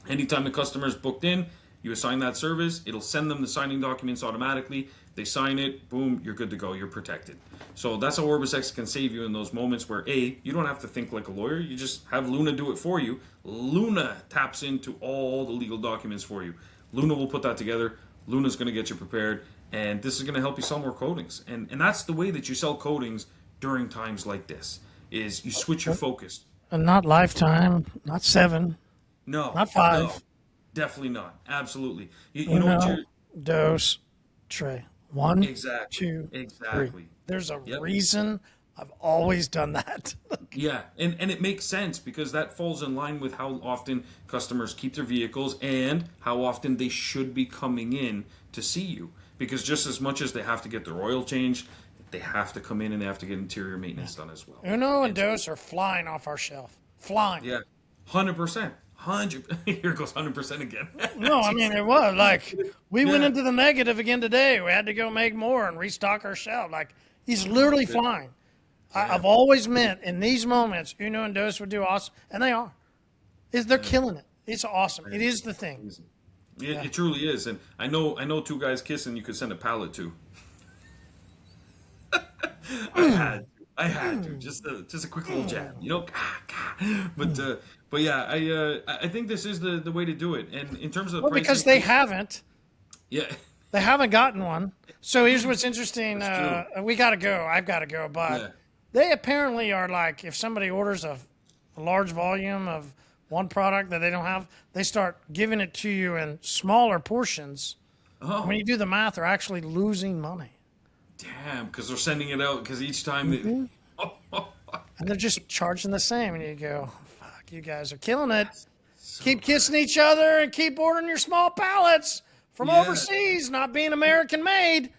Anytime the customer is booked in, you assign that service. It'll send them the signing documents automatically. They sign it. Boom, you're good to go. You're protected. So that's how OrbisX can save you in those moments where, A, you don't have to think like a lawyer. You just have Luna do it for you. Luna taps into all the legal documents for you. Luna will put that together. Luna's going to get you prepared. And this is going to help you sell more coatings. And that's the way that you sell coatings during times like this, is you switch your focus. And not lifetime, not 7. No. Not 5. No, definitely not. Absolutely. You know what you're... Dose, tray. 1, Exactly. 2, Exactly. 3. There's a reason I've always done that. Yeah, and it makes sense because that falls in line with how often customers keep their vehicles and how often they should be coming in to see you. Because just as much as they have to get their oil changed, they have to come in and they have to get interior maintenance done as well. Uno and Dose are flying off our shelf. Flying. Yeah, 100%. 100. Here goes 100% again. No, I mean, it was like we went into the negative again today. We had to go make more and restock our shelf. Like, he's literally flying. I've always meant in these moments, Uno and Dose would do awesome, and they are. They're killing it. It's awesome. It is the thing. It truly is, and I know 2 guys kissing you could send a pallet to. I had to just a quick little jab, But yeah, I think this is the way to do it. And in terms of pricing, because they haven't. Yeah. They haven't gotten one. So here's what's interesting. We got to go. I've got to go. But they apparently are like, if somebody orders a large volume of one product that they don't have, they start giving it to you in smaller portions. Oh. When you do the math, they're actually losing money. Damn, because they're sending it out because each time they... And they're just charging the same. And you go, fuck, you guys are killing it. Keep kissing each other and keep ordering your small pallets from overseas, not being American made.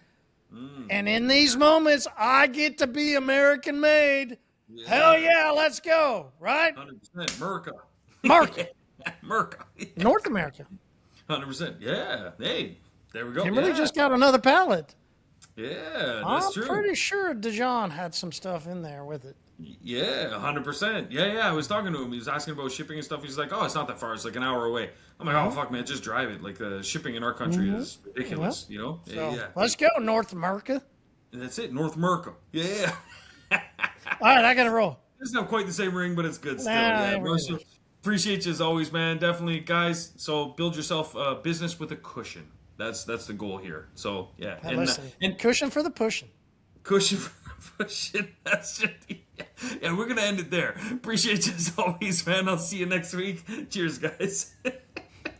And in these moments, I get to be American made. Yeah. Hell yeah, let's go, right? 100%. America. America. North America. 100%. Yeah. Hey, there we go. Kimberly just got another pallet. Yeah, that's true. I'm pretty sure Dijon had some stuff in there with it. Yeah, 100%. Yeah. I was talking to him. He was asking about shipping and stuff. He's like, "Oh, it's not that far. It's like an hour away." I'm like, "Oh, fuck, man, just drive it." Like the shipping in our country is ridiculous. So, let's go, North America. And that's it, North America. Yeah. All right, I gotta roll. It's not quite the same ring, but it's good still. Marshall, appreciate you as always, man. Definitely, guys. So build yourself a business with a cushion. That's the goal here. So yeah, and cushion for the pushing. Cushion for the pushing. That's just, yeah. We're gonna end it there. Appreciate you as always, man. I'll see you next week. Cheers, guys.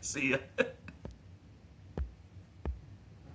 See ya.